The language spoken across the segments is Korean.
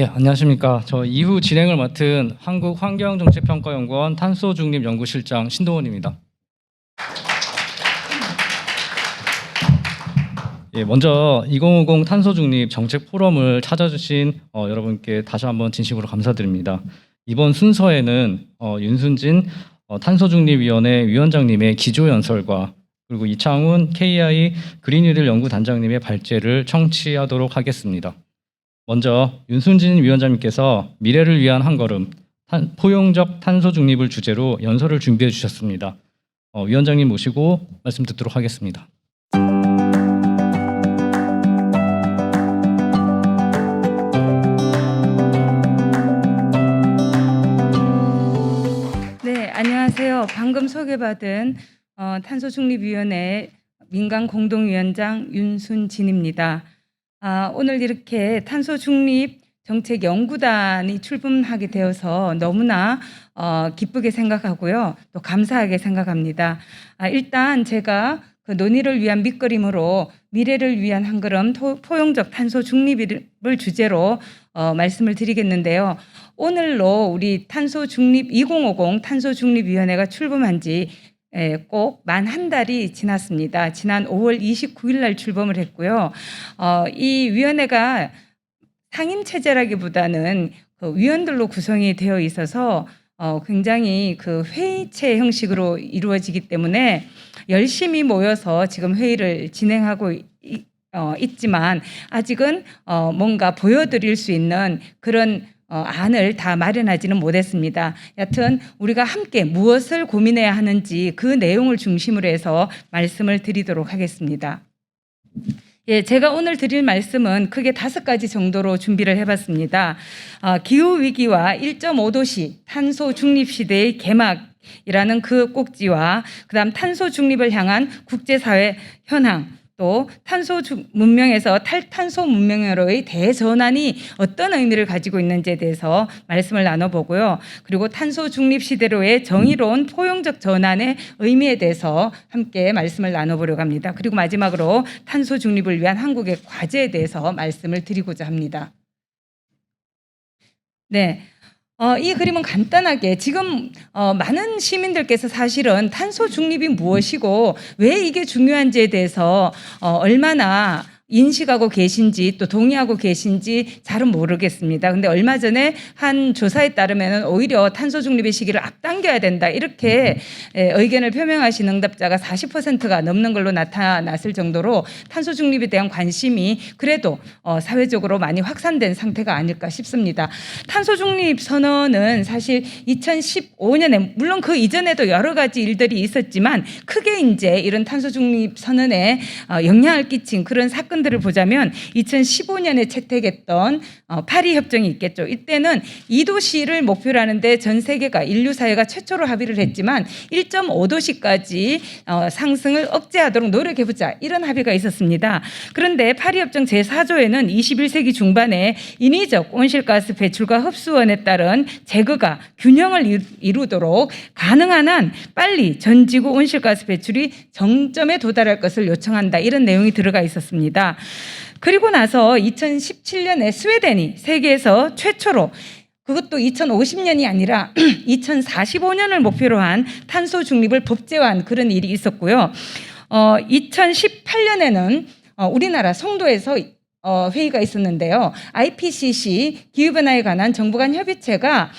예, 안녕하십니까. 저 이후 진행을 맡은 한국환경정책평가연구원 탄소중립연구실장 신동원입니다. 예, 먼저 2050 탄소중립 정책 포럼을 찾아주신 여러분께 다시 한번 진심으로 감사드립니다. 이번 순서에는 윤순진 탄소중립위원회 위원장님의 기조연설과 그리고 이창훈 KI 그린뉴딜 연구단장님의 발제를 청취하도록 하겠습니다. 먼저 윤순진 위원장님께서 미래를 위한 한 걸음, 포용적 탄소 중립을 주제로 연설을 준비해 주셨습니다. 위원장님 모시고 말씀 듣도록 하겠습니다. 네, 안녕하세요. 방금 소개받은 탄소중립위원회 민간공동위원장 윤순진입니다. 오늘 이렇게 탄소중립 정책연구단이 출범하게 되어서 너무나 기쁘게 생각하고요. 또 감사하게 생각합니다. 일단 제가 그 논의를 위한 밑그림으로 미래를 위한 한 걸음 포용적 탄소 중립을 주제로 말씀을 드리겠는데요. 오늘로 우리 탄소 중립 2050 탄소 중립위원회가 출범한 지 꼭 만 한 달이 지났습니다. 지난 5월 29일 날 출범을 했고요. 이 위원회가 상임 체제라기보다는 그 위원들로 구성이 되어 있어서 굉장히 그 회의체 형식으로 이루어지기 때문에 열심히 모여서 지금 회의를 진행하고 있지만 아직은 뭔가 보여드릴 수 있는 그런 안을 다 마련하지는 못했습니다. 여튼 우리가 함께 무엇을 고민해야 하는지 그 내용을 중심으로 해서 말씀을 드리도록 하겠습니다. 예, 제가 오늘 드릴 말씀은 크게 5가지 정도로 준비를 해봤습니다. 기후위기와 1.5도시 탄소 중립 시대의 개막이라는 그 꼭지와 그다음 탄소 중립을 향한 국제사회 현황, 또 탄소 문명에서 탈탄소 문명으로의 대전환이 어떤 의미를 가지고 있는지에 대해서 말씀을 나눠보고요. 그리고 탄소 중립 시대로의 정의로운 포용적 전환의 의미에 대해서 함께 말씀을 나눠보려고 합니다. 그리고 마지막으로 탄소 중립을 위한 한국의 과제에 대해서 말씀을 드리고자 합니다. 네. 이 그림은 간단하게 지금 많은 시민들께서 사실은 탄소 중립이 무엇이고 왜 이게 중요한지에 대해서 얼마나 인식하고 계신지 또 동의하고 계신지 잘은 모르겠습니다. 근데 얼마 전에 한 조사에 따르면 오히려 탄소 중립의 시기를 앞당겨야 된다 이렇게 의견을 표명하신 응답자가 40%가 넘는 걸로 나타났을 정도로 탄소 중립에 대한 관심이 그래도 사회적으로 많이 확산된 상태가 아닐까 싶습니다. 탄소 중립 선언은 사실 2015년에 물론 그 이전에도 여러 가지 일들이 있었지만 크게 이제 이런 탄소 중립 선언에 영향을 끼친 그런 사건 들을 보자면 2015년에 채택했던 파리 협정이 있겠죠. 이때는 2도시를 목표로 하는데 전 세계가 인류 사회가 최초로 합의를 했지만 1.5도시까지 상승을 억제하도록 노력해보자 이런 합의가 있었습니다. 그런데 파리 협정 제4조에는 21세기 중반에 인위적 온실가스 배출과 흡수원에 따른 제거가 균형을 이루도록 가능한 한 빨리 전 지구 온실가스 배출이 정점에 도달할 것을 요청한다 이런 내용이 들어가 있었습니다. 그리고 나서 2017년에 스웨덴이 세계에서 최초로 그것도 2050년이 아니라 2045년을 목표로 한 탄소 중립을 법제화한 그런 일이 있었고요. 2018년에는 우리나라 송도에서 회의가 있었는데요. IPCC 기후변화에 관한 정부 간 협의체가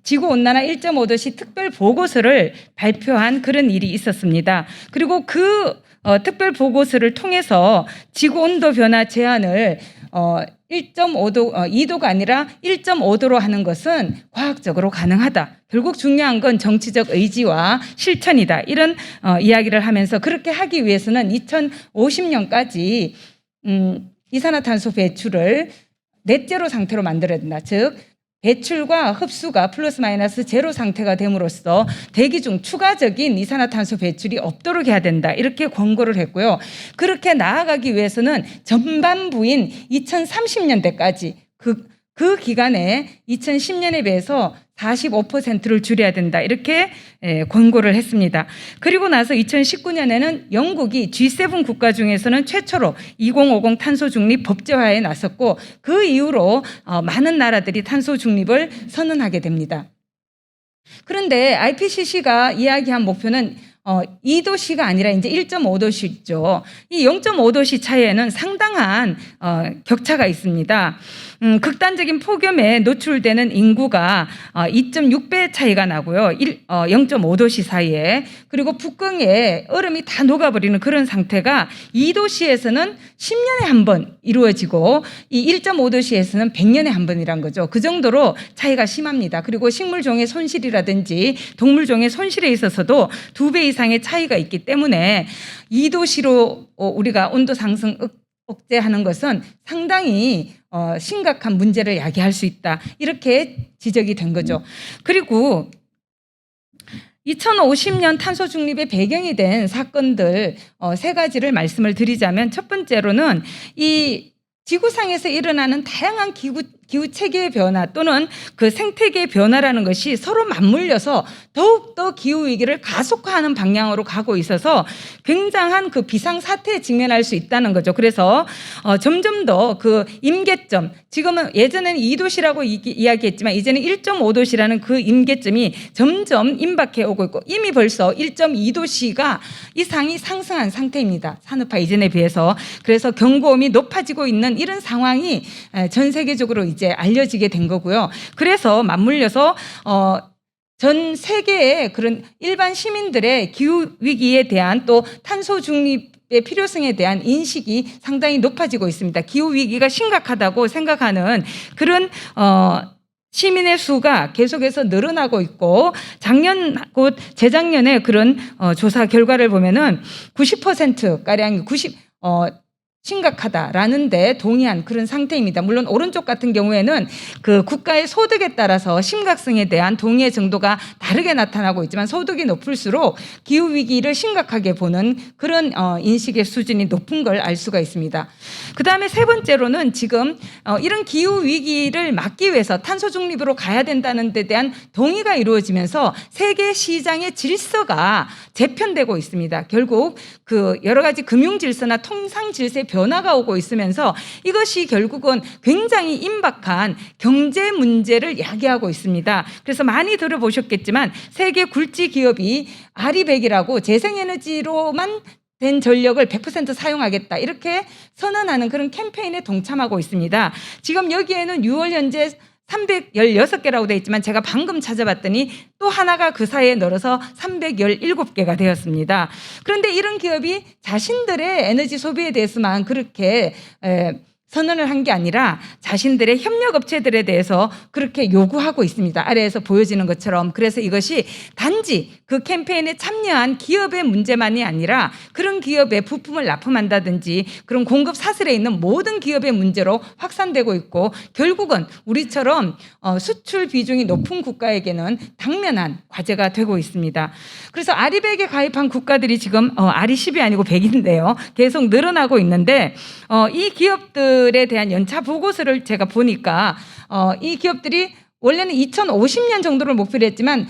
지구온난화 1.5도시 특별 보고서를 발표한 그런 일이 있었습니다. 그리고 그 특별 보고서를 통해서 지구 온도 변화 제한을 1.5도, 2도가 아니라 1.5도로 하는 것은 과학적으로 가능하다. 결국 중요한 건 정치적 의지와 실천이다. 이런 이야기를 하면서 그렇게 하기 위해서는 2050년까지 이산화탄소 배출을 넷제로 상태로 만들어야 된다. 즉 배출과 흡수가 플러스 마이너스 제로 상태가 됨으로써 대기 중 추가적인 이산화탄소 배출이 없도록 해야 된다. 이렇게 권고를 했고요. 그렇게 나아가기 위해서는 전반부인 2030년대까지 그 그 기간에 2010년에 비해서 45%를 줄여야 된다. 이렇게 권고를 했습니다. 그리고 나서 2019년에는 영국이 G7 국가 중에서는 최초로 2050 탄소 중립 법제화에 나섰고 그 이후로 많은 나라들이 탄소 중립을 선언하게 됩니다. 그런데 IPCC가 이야기한 목표는 2도씨가 아니라 이제 1.5도씨죠. 이 0.5도씨 차이에는 상당한 격차가 있습니다. 극단적인 폭염에 노출되는 인구가 2.6배 차이가 나고요. 0.5도씨 사이에. 그리고 북극에 얼음이 다 녹아버리는 그런 상태가 2도씨에서는 10년에 한 번 이루어지고 이 1.5도씨에서는 100년에 한 번이란 거죠. 그 정도로 차이가 심합니다. 그리고 식물종의 손실이라든지 동물종의 손실에 있어서도 2배 이상의 차이가 있기 때문에 2도씨로 우리가 온도 상승 억제하는 것은 상당히 심각한 문제를 야기할 수 있다. 이렇게 지적이 된 거죠. 그리고 2050년 탄소 중립의 배경이 된 사건들 세 가지를 말씀을 드리자면 첫 번째로는 이 지구상에서 일어나는 다양한 기후 체계의 변화 또는 그 생태계의 변화라는 것이 서로 맞물려서 더욱더 기후 위기를 가속화하는 방향으로 가고 있어서 굉장한 그 비상 사태에 직면할 수 있다는 거죠. 그래서 점점 더 그 임계점, 지금은 예전에는 2도시라고 이야기했지만 이제는 1.5도시라는 그 임계점이 점점 임박해 오고 있고 이미 벌써 1.2도시가 이상이 상승한 상태입니다. 산업화 이전에 비해서. 그래서 경고음이 높아지고 있는 이런 상황이 전 세계적으로 이제 알려지게 된 거고요. 그래서 맞물려서 전 세계의 그런 일반 시민들의 기후 위기에 대한 또 탄소 중립의 필요성에 대한 인식이 상당히 높아지고 있습니다. 기후 위기가 심각하다고 생각하는 그런 시민의 수가 계속해서 늘어나고 있고 작년 곧 재작년에 그런 조사 결과를 보면은 90%가량 심각하다라는 데 동의한 그런 상태입니다. 물론 오른쪽 같은 경우에는 그 국가의 소득에 따라서 심각성에 대한 동의의 정도가 다르게 나타나고 있지만 소득이 높을수록 기후위기를 심각하게 보는 그런 인식의 수준이 높은 걸 알 수가 있습니다. 그 다음에 세 번째로는 지금 이런 기후위기를 막기 위해서 탄소 중립으로 가야 된다는 데 대한 동의가 이루어지면서 세계 시장의 질서가 재편되고 있습니다. 결국 그 여러 가지 금융 질서나 통상 질서의 변화가 오고 있으면서 이것이 결국은 굉장히 임박한 경제 문제를 야기하고 있습니다. 그래서 많이 들어보셨겠지만 세계 굴지 기업이 아리백이라고 재생에너지로만 된 전력을 100% 사용하겠다 이렇게 선언하는 그런 캠페인에 동참하고 있습니다. 지금 여기에는 6월 현재 316개라고 되어 있지만 제가 방금 찾아봤더니 또 하나가 그 사이에 늘어서 317개가 되었습니다. 그런데 이런 기업이 자신들의 에너지 소비에 대해서만 그렇게 선언을 한 게 아니라 자신들의 협력업체들에 대해서 그렇게 요구하고 있습니다. 아래에서 보여지는 것처럼. 그래서 이것이 단지 그 캠페인에 참여한 기업의 문제만이 아니라 그런 기업에 부품을 납품한다든지 그런 공급 사슬에 있는 모든 기업의 문제로 확산되고 있고 결국은 우리처럼 수출 비중이 높은 국가에게는 당면한 과제가 되고 있습니다. 그래서 아리백에 가입한 국가들이 지금 아리 10이 아니고 100인데요. 계속 늘어나고 있는데 이 기업들에 대한 연차 보고서를 제가 보니까 이 기업들이 원래는 2050년 정도를 목표로 했지만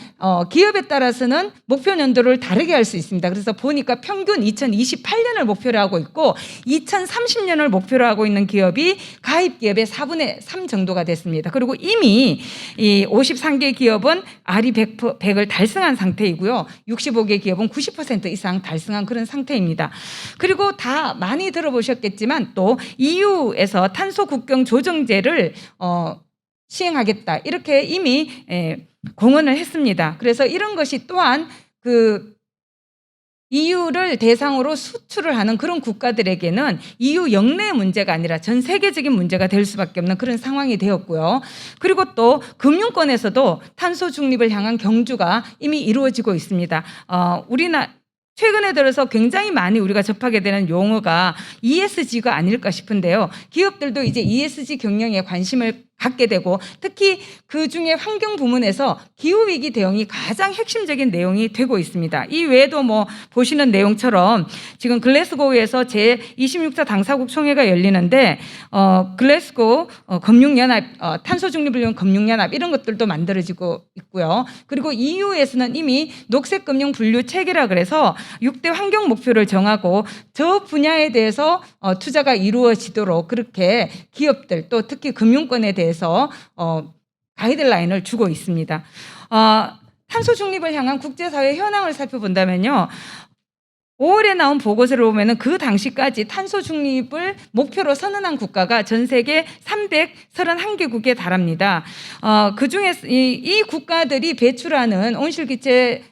기업에 따라서는 목표 연도를 다르게 할 수 있습니다. 그래서 보니까 평균 2028년을 목표로 하고 있고 2030년을 목표로 하고 있는 기업이 가입 기업의 4분의 3 정도가 됐습니다. 그리고 이미 이 53개 기업은 아리 100을 달성한 상태이고요. 65개 기업은 90% 이상 달성한 그런 상태입니다. 그리고 다 많이 들어보셨겠지만 또 EU에서 탄소 국경 조정제를 시행하겠다 이렇게 이미 공언을 했습니다. 그래서 이런 것이 또한 그 EU를 대상으로 수출을 하는 그런 국가들에게는 EU 영내의 문제가 아니라 전 세계적인 문제가 될 수밖에 없는 그런 상황이 되었고요. 그리고 또 금융권에서도 탄소 중립을 향한 경주가 이미 이루어지고 있습니다. 최근에 들어서 굉장히 많이 우리가 접하게 되는 용어가 ESG가 아닐까 싶은데요. 기업들도 이제 ESG 경영에 관심을 갖게 되고, 특히 그 중에 환경 부문에서 기후위기 대응이 가장 핵심적인 내용이 되고 있습니다. 이 외에도 뭐 보시는 내용처럼 지금 글래스고에서 제26차 당사국 총회가 열리는데 글래스고 금융연합, 탄소 중립을 위한 금융연합 이런 것들도 만들어지고 있고요. 그리고 EU에서는 이미 녹색 금융 분류 체계라 그래서 6대 환경 목표를 정하고 저 분야에 대해서 투자가 이루어지도록 그렇게 기업들 또 특히 금융권에 대해서 가이드라인을 주고 있습니다. 탄소 중립을 향한 국제사회 현황을 살펴본다면요. 5월에 나온 보고서를 보면은 그 당시까지 탄소 중립을 목표로 선언한 국가가 전 세계 331개국에 달합니다. 그 중에 이 국가들이 배출하는 온실기체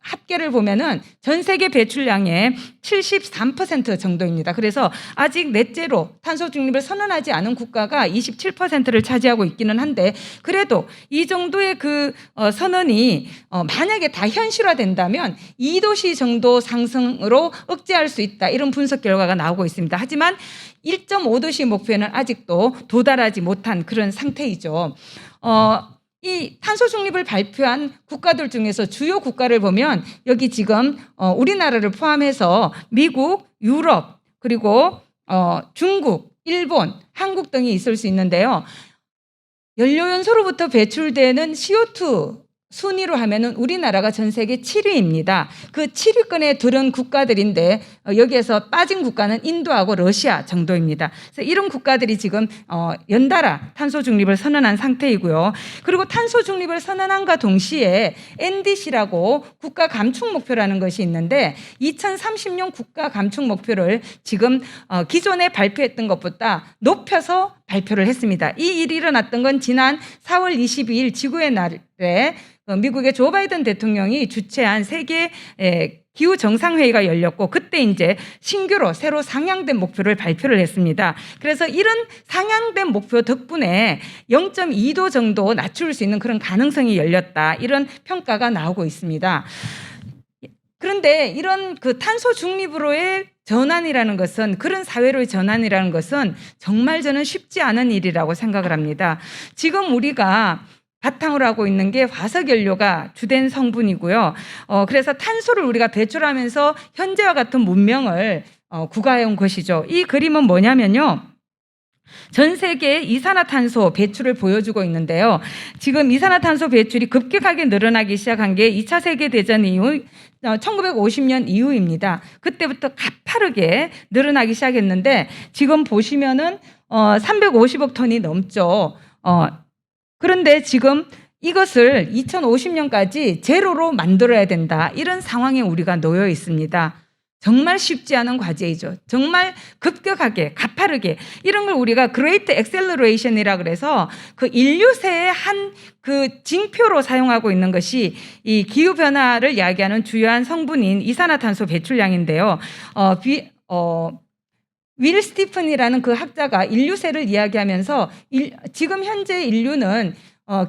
합계를 보면은 전 세계 배출량의 73% 정도입니다. 그래서 아직 넷째로 탄소 중립을 선언하지 않은 국가가 27%를 차지하고 있기는 한데, 그래도 이 정도의 그 선언이 만약에 다 현실화된다면 2도씨 정도 상승으로 억제할 수 있다, 이런 분석 결과가 나오고 있습니다. 하지만 1.5도씨 목표는 아직도 도달하지 못한 그런 상태이죠. 이 탄소 중립을 발표한 국가들 중에서 주요 국가를 보면 여기 지금 우리나라를 포함해서 미국, 유럽, 그리고 중국, 일본, 한국 등이 있을 수 있는데요. 연료연소로부터 배출되는 CO2 순위로 하면은 우리나라가 전 세계 7위입니다. 그 7위권에 들은 국가들인데 여기에서 빠진 국가는 인도하고 러시아 정도입니다. 그래서 이런 국가들이 지금 연달아 탄소 중립을 선언한 상태이고요. 그리고 탄소 중립을 선언한과 동시에 NDC라고 국가 감축 목표라는 것이 있는데 2030년 국가 감축 목표를 지금 기존에 발표했던 것보다 높여서 발표를 했습니다. 이 일이 일어났던 건 지난 4월 22일 지구의 날에 미국의 조 바이든 대통령이 주최한 세계 기후 정상회의가 열렸고, 그때 이제 신규로 새로 상향된 목표를 발표를 했습니다. 그래서 이런 상향된 목표 덕분에 0.2도 정도 낮출 수 있는 그런 가능성이 열렸다, 이런 평가가 나오고 있습니다. 그런데 이런 그 탄소 중립으로의 전환이라는 것은, 그런 사회로의 전환이라는 것은 정말 저는 쉽지 않은 일이라고 생각을 합니다. 지금 우리가 바탕으로 하고 있는 게 화석연료가 주된 성분이고요. 그래서 탄소를 우리가 배출하면서 현재와 같은 문명을 구가해온 것이죠. 이 그림은 뭐냐면요. 전 세계 이산화탄소 배출을 보여주고 있는데요. 지금 이산화탄소 배출이 급격하게 늘어나기 시작한 게 2차 세계대전 이후 1950년 이후입니다. 그때부터 가파르게 늘어나기 시작했는데 지금 보시면은 350억 톤이 넘죠. 그런데 지금 이것을 2050년까지 제로로 만들어야 된다, 이런 상황에 우리가 놓여 있습니다. 정말 쉽지 않은 과제이죠. 정말 급격하게 가파르게 이런 걸 우리가 그레이트 엑셀러레이션이라 그래서 그 인류세의 한 그 징표로 사용하고 있는 것이 이 기후 변화를 이야기하는 주요한 성분인 이산화탄소 배출량인데요. 윌 스티픈이라는 그 학자가 인류세를 이야기하면서 지금 현재 인류는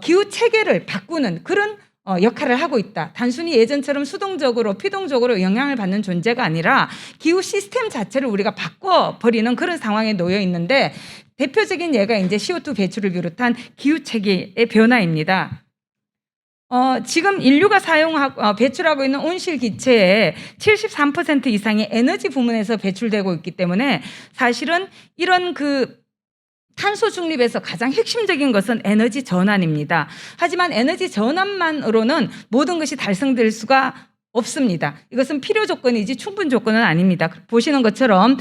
기후 체계를 바꾸는 그런 역할을 하고 있다. 단순히 예전처럼 수동적으로 피동적으로 영향을 받는 존재가 아니라 기후 시스템 자체를 우리가 바꿔버리는 그런 상황에 놓여 있는데, 대표적인 예가 이제 CO2 배출을 비롯한 기후 체계의 변화입니다. 지금 인류가 배출하고 있는 온실 기체의 73% 이상이 에너지 부문에서 배출되고 있기 때문에 사실은 이런 그 탄소 중립에서 가장 핵심적인 것은 에너지 전환입니다. 하지만 에너지 전환만으로는 모든 것이 달성될 수가 없습니다. 이것은 필요 조건이지 충분 조건은 아닙니다. 보시는 것처럼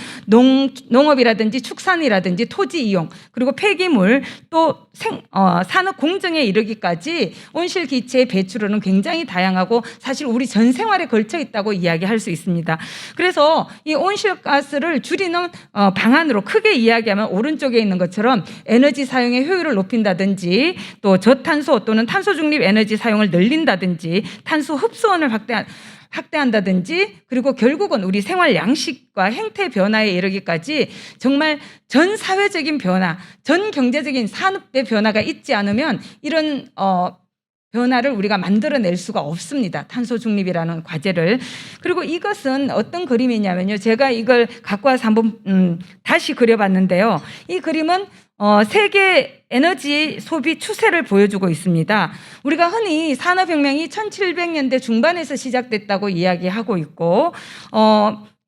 농업이라든지 축산이라든지 토지 이용, 그리고 폐기물, 또 산업 공정에 이르기까지 온실기체의 배출은 굉장히 다양하고 사실 우리 전 생활에 걸쳐 있다고 이야기할 수 있습니다. 그래서 이 온실가스를 줄이는 방안으로 크게 이야기하면 오른쪽에 있는 것처럼 에너지 사용의 효율을 높인다든지, 또 저탄소 또는 탄소 중립 에너지 사용을 늘린다든지, 탄소 흡수원을 확대한다든지, 그리고 결국은 우리 생활 양식과 행태 변화에 이르기까지 정말 전 사회적인 변화, 전 경제적인 산업의 변화가 있지 않으면 이런 변화를 우리가 만들어낼 수가 없습니다. 탄소 중립이라는 과제를. 그리고 이것은 어떤 그림이냐면요. 제가 이걸 갖고 와서 한번 다시 그려봤는데요. 이 그림은 세계 에너지 소비 추세를 보여주고 있습니다. 우리가 흔히 산업혁명이 1700년대 중반에서 시작됐다고 이야기하고 있고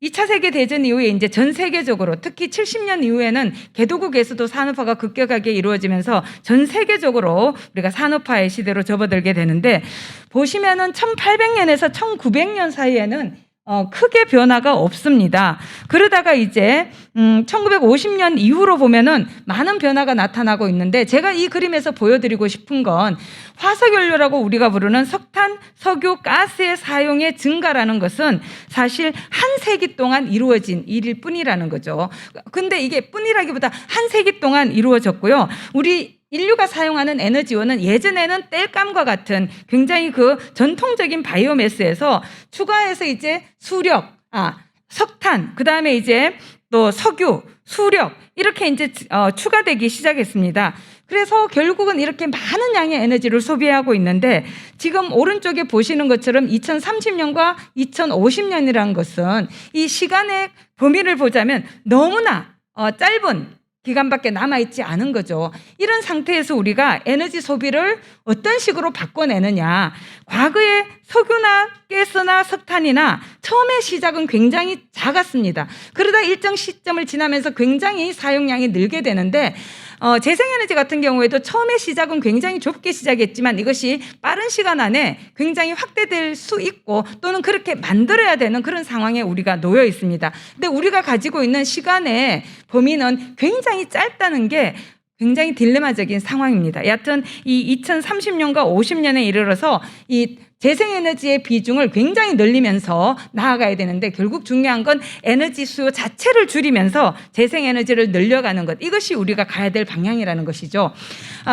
2차 세계대전 이후에 이제 전 세계적으로 특히 70년 이후에는 개도국에서도 산업화가 급격하게 이루어지면서 전 세계적으로 우리가 산업화의 시대로 접어들게 되는데 보시면은 1800년에서 1900년 사이에는 크게 변화가 없습니다. 그러다가 이제 1950년 이후로 보면은 많은 변화가 나타나고 있는데 제가 이 그림에서 보여드리고 싶은 건 화석연료라고 우리가 부르는 석탄, 석유, 가스의 사용의 증가라는 것은 사실 한 세기 동안 이루어진 일일 뿐이라는 거죠. 근데 이게 뿐이라기보다 한 세기 동안 이루어졌고요. 우리 인류가 사용하는 에너지원은 예전에는 땔감과 같은 굉장히 그 전통적인 바이오매스에서 추가해서 이제 수력, 석탄, 그 다음에 이제 또 석유, 수력 이렇게 이제 추가되기 시작했습니다. 그래서 결국은 이렇게 많은 양의 에너지를 소비하고 있는데 지금 오른쪽에 보시는 것처럼 2030년과 2050년이라는 것은 이 시간의 범위를 보자면 너무나 짧은 기간밖에 남아있지 않은 거죠. 이런 상태에서 우리가 에너지 소비를 어떤 식으로 바꿔내느냐. 과거에 석유나 가스나 석탄이나 처음에 시작은 굉장히 작았습니다. 그러다 일정 시점을 지나면서 굉장히 사용량이 늘게 되는데 재생에너지 같은 경우에도 처음에 시작은 굉장히 좁게 시작했지만 이것이 빠른 시간 안에 굉장히 확대될 수 있고 또는 그렇게 만들어야 되는 그런 상황에 우리가 놓여 있습니다. 근데 우리가 가지고 있는 시간의 범위는 굉장히 짧다는 게 굉장히 딜레마적인 상황입니다. 여하튼 이 2030년과 50년에 이르러서 이 재생에너지의 비중을 굉장히 늘리면서 나아가야 되는데 결국 중요한 건 에너지 수요 자체를 줄이면서 재생에너지를 늘려가는 것. 이것이 우리가 가야 될 방향이라는 것이죠.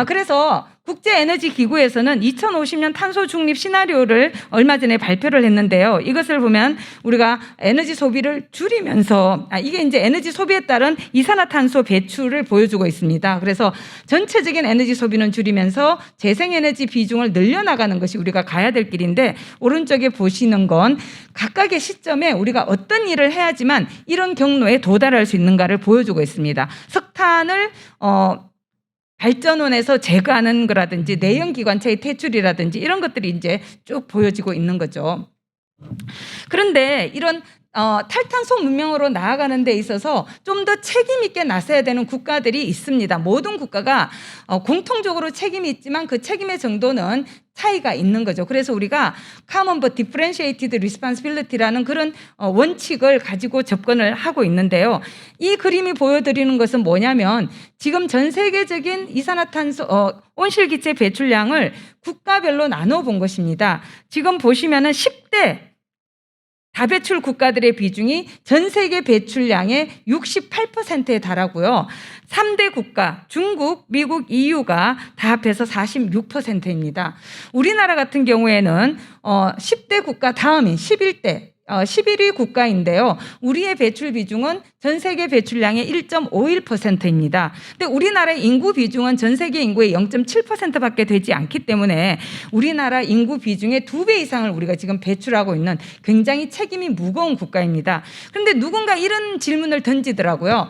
그래서 국제에너지기구에서는 2050년 탄소 중립 시나리오를 얼마 전에 발표를 했는데요. 이것을 보면 우리가 에너지 소비를 줄이면서 이게 이제 에너지 소비에 따른 이산화탄소 배출을 보여주고 있습니다. 그래서 전체적인 에너지 소비는 줄이면서 재생에너지 비중을 늘려나가는 것이 우리가 가야 될 길인데 오른쪽에 보시는 건 각각의 시점에 우리가 어떤 일을 해야지만 이런 경로에 도달할 수 있는가를 보여주고 있습니다. 석탄을 발전원에서 제거하는 거라든지 내연기관차의 퇴출이라든지 이런 것들이 이제 쭉 보여지고 있는 거죠. 그런데 이런 탈탄소 문명으로 나아가는 데 있어서 좀 더 책임 있게 나서야 되는 국가들이 있습니다. 모든 국가가 공통적으로 책임이 있지만 그 책임의 정도는 차이가 있는 거죠. 그래서 우리가 Common but Differentiated Responsibility라는 그런 원칙을 가지고 접근을 하고 있는데요. 이 그림이 보여드리는 것은 뭐냐면 지금 전 세계적인 이산화탄소 온실기체 배출량을 국가별로 나눠 본 것입니다. 지금 보시면은 10대 다배출 국가들의 비중이 전 세계 배출량의 68%에 달하고요. 3대 국가, 중국, 미국, EU가 다 합해서 46%입니다. 우리나라 같은 경우에는 10대 국가 다음인 11위 국가인데요. 우리의 배출 비중은 전 세계 배출량의 1.51%입니다. 근데 우리나라의 인구 비중은 전 세계 인구의 0.7%밖에 되지 않기 때문에 우리나라 인구 비중의 2배 이상을 우리가 지금 배출하고 있는 굉장히 책임이 무거운 국가입니다. 그런데 누군가 이런 질문을 던지더라고요.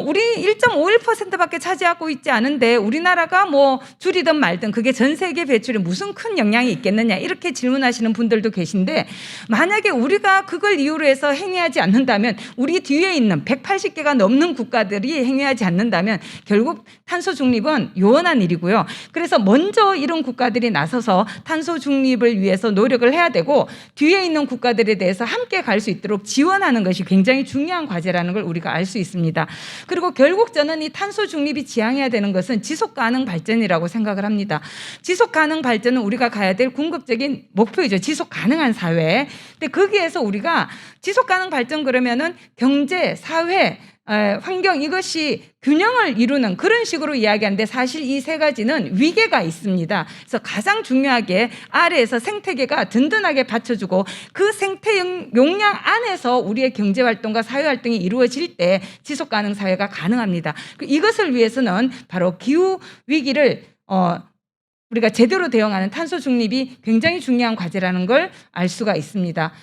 우리 1.51%밖에 차지하고 있지 않은데 우리나라가 뭐 줄이든 말든 그게 전 세계 배출에 무슨 큰 영향이 있겠느냐 이렇게 질문하시는 분들도 계신데 만약에 우리가 그걸 이유로 해서 행위하지 않는다면 우리 뒤에 있는 180개가 넘는 국가들이 행위하지 않는다면 결국 탄소 중립은 요원한 일이고요. 그래서 먼저 이런 국가들이 나서서 탄소 중립을 위해서 노력을 해야 되고 뒤에 있는 국가들에 대해서 함께 갈 수 있도록 지원하는 것이 굉장히 중요한 과제라는 걸 우리가 알 수 있습니다. 그리고 결국 저는 이 탄소 중립이 지향해야 되는 것은 지속 가능 발전이라고 생각을 합니다. 지속 가능 발전은 우리가 가야 될 궁극적인 목표이죠. 지속 가능한 사회. 근데 거기에서 우리가 지속 가능 발전 그러면은 경제, 사회, 환경 이것이 균형을 이루는 그런 식으로 이야기하는데 사실 이 세 가지는 위계가 있습니다. 그래서 가장 중요하게 아래에서 생태계가 든든하게 받쳐주고 그 생태 용량 안에서 우리의 경제활동과 사회활동이 이루어질 때 지속가능 사회가 가능합니다. 이것을 위해서는 바로 기후위기를 우리가 제대로 대응하는 탄소 중립이 굉장히 중요한 과제라는 걸 알 수가 있습니다.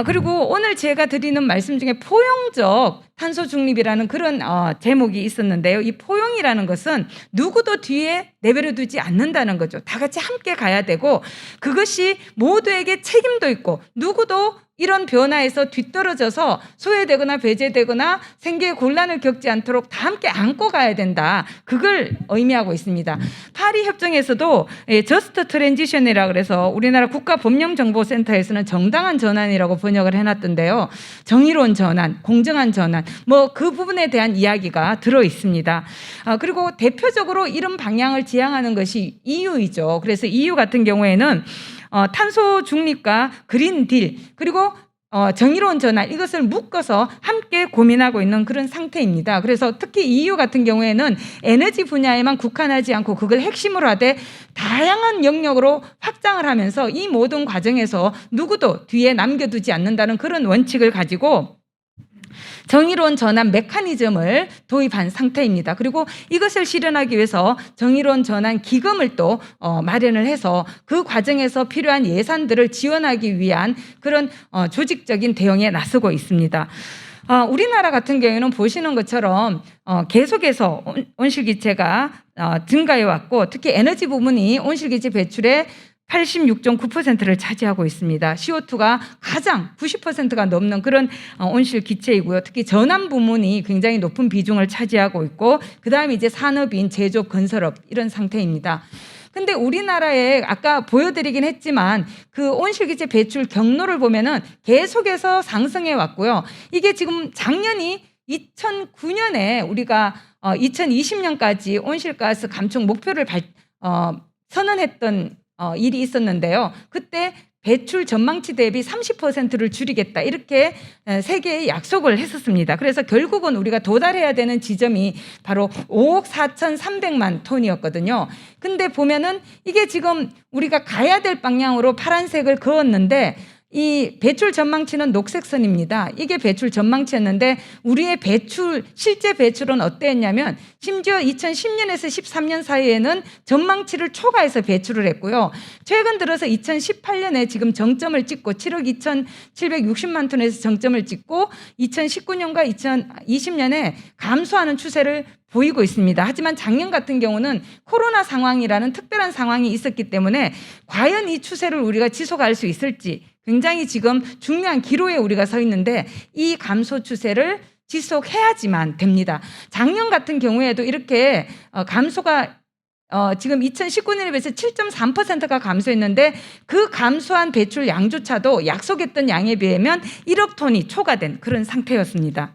그리고 오늘 제가 드리는 말씀 중에 포용적 탄소 중립이라는 그런 제목이 있었는데요. 이 포용이라는 것은 누구도 뒤에 내버려 두지 않는다는 거죠. 다 같이 함께 가야 되고 그것이 모두에게 책임도 있고 누구도 이런 변화에서 뒤떨어져서 소외되거나 배제되거나 생계의 곤란을 겪지 않도록 다 함께 안고 가야 된다. 그걸 의미하고 있습니다. 파리 협정에서도 저스트 트랜지션이라고 그래서 우리나라 국가법령정보센터에서는 정당한 전환이라고 번역을 해놨던데요. 정의로운 전환, 공정한 전환, 뭐 그 부분에 대한 이야기가 들어 있습니다. 그리고 대표적으로 이런 방향을 지향하는 것이 EU이죠. 그래서 EU 같은 경우에는 탄소 중립과 그린 딜 그리고 정의로운 전환 이것을 묶어서 함께 고민하고 있는 그런 상태입니다. 그래서 특히 EU 같은 경우에는 에너지 분야에만 국한하지 않고 그걸 핵심으로 하되 다양한 영역으로 확장을 하면서 이 모든 과정에서 누구도 뒤에 남겨두지 않는다는 그런 원칙을 가지고 정의로운 전환 메커니즘을 도입한 상태입니다. 그리고 이것을 실현하기 위해서 정의로운 전환 기금을 또 마련을 해서 그 과정에서 필요한 예산들을 지원하기 위한 그런 조직적인 대응에 나서고 있습니다. 우리나라 같은 경우에는 보시는 것처럼 계속해서 온실기체가 증가해 왔고 특히 에너지 부분이 온실기체 배출의 86.9%를 차지하고 있습니다. CO2가 가장 90%가 넘는 그런 온실 기체이고요. 특히 전환 부문이 굉장히 높은 비중을 차지하고 있고 그다음에 이제 산업인, 제조업, 건설업 이런 상태입니다. 근데 우리나라에 아까 보여드리긴 했지만 그 온실기체 배출 경로를 보면은 계속해서 상승해 왔고요. 이게 지금 작년이 2009년에 우리가 2020년까지 온실가스 감축 목표를 선언했던 일이 있었는데요. 그때 배출 전망치 대비 30%를 줄이겠다 이렇게 세계에 약속을 했었습니다. 그래서 결국은 우리가 도달해야 되는 지점이 바로 5억 4,300만 톤이었거든요. 근데 보면은 이게 지금 우리가 가야 될 방향으로 파란색을 그었는데 이 배출 전망치는 녹색선입니다. 이게 배출 전망치였는데 우리의 실제 배출은 어땠냐면 심지어 2010년에서 13년 사이에는 전망치를 초과해서 배출을 했고요. 최근 들어서 2018년에 지금 정점을 찍고 7억 2,760만 톤에서 정점을 찍고 2019년과 2020년에 감소하는 추세를 보이고 있습니다. 하지만 작년 같은 경우는 코로나 상황이라는 특별한 상황이 있었기 때문에 과연 이 추세를 우리가 지속할 수 있을지 굉장히 지금 중요한 기로에 우리가 서 있는데 이 감소 추세를 지속해야지만 됩니다. 작년 같은 경우에도 이렇게 감소가 지금 2019년에 비해서 7.3%가 감소했는데 그 감소한 배출 양조차도 약속했던 양에 비하면 1억 톤이 초과된 그런 상태였습니다.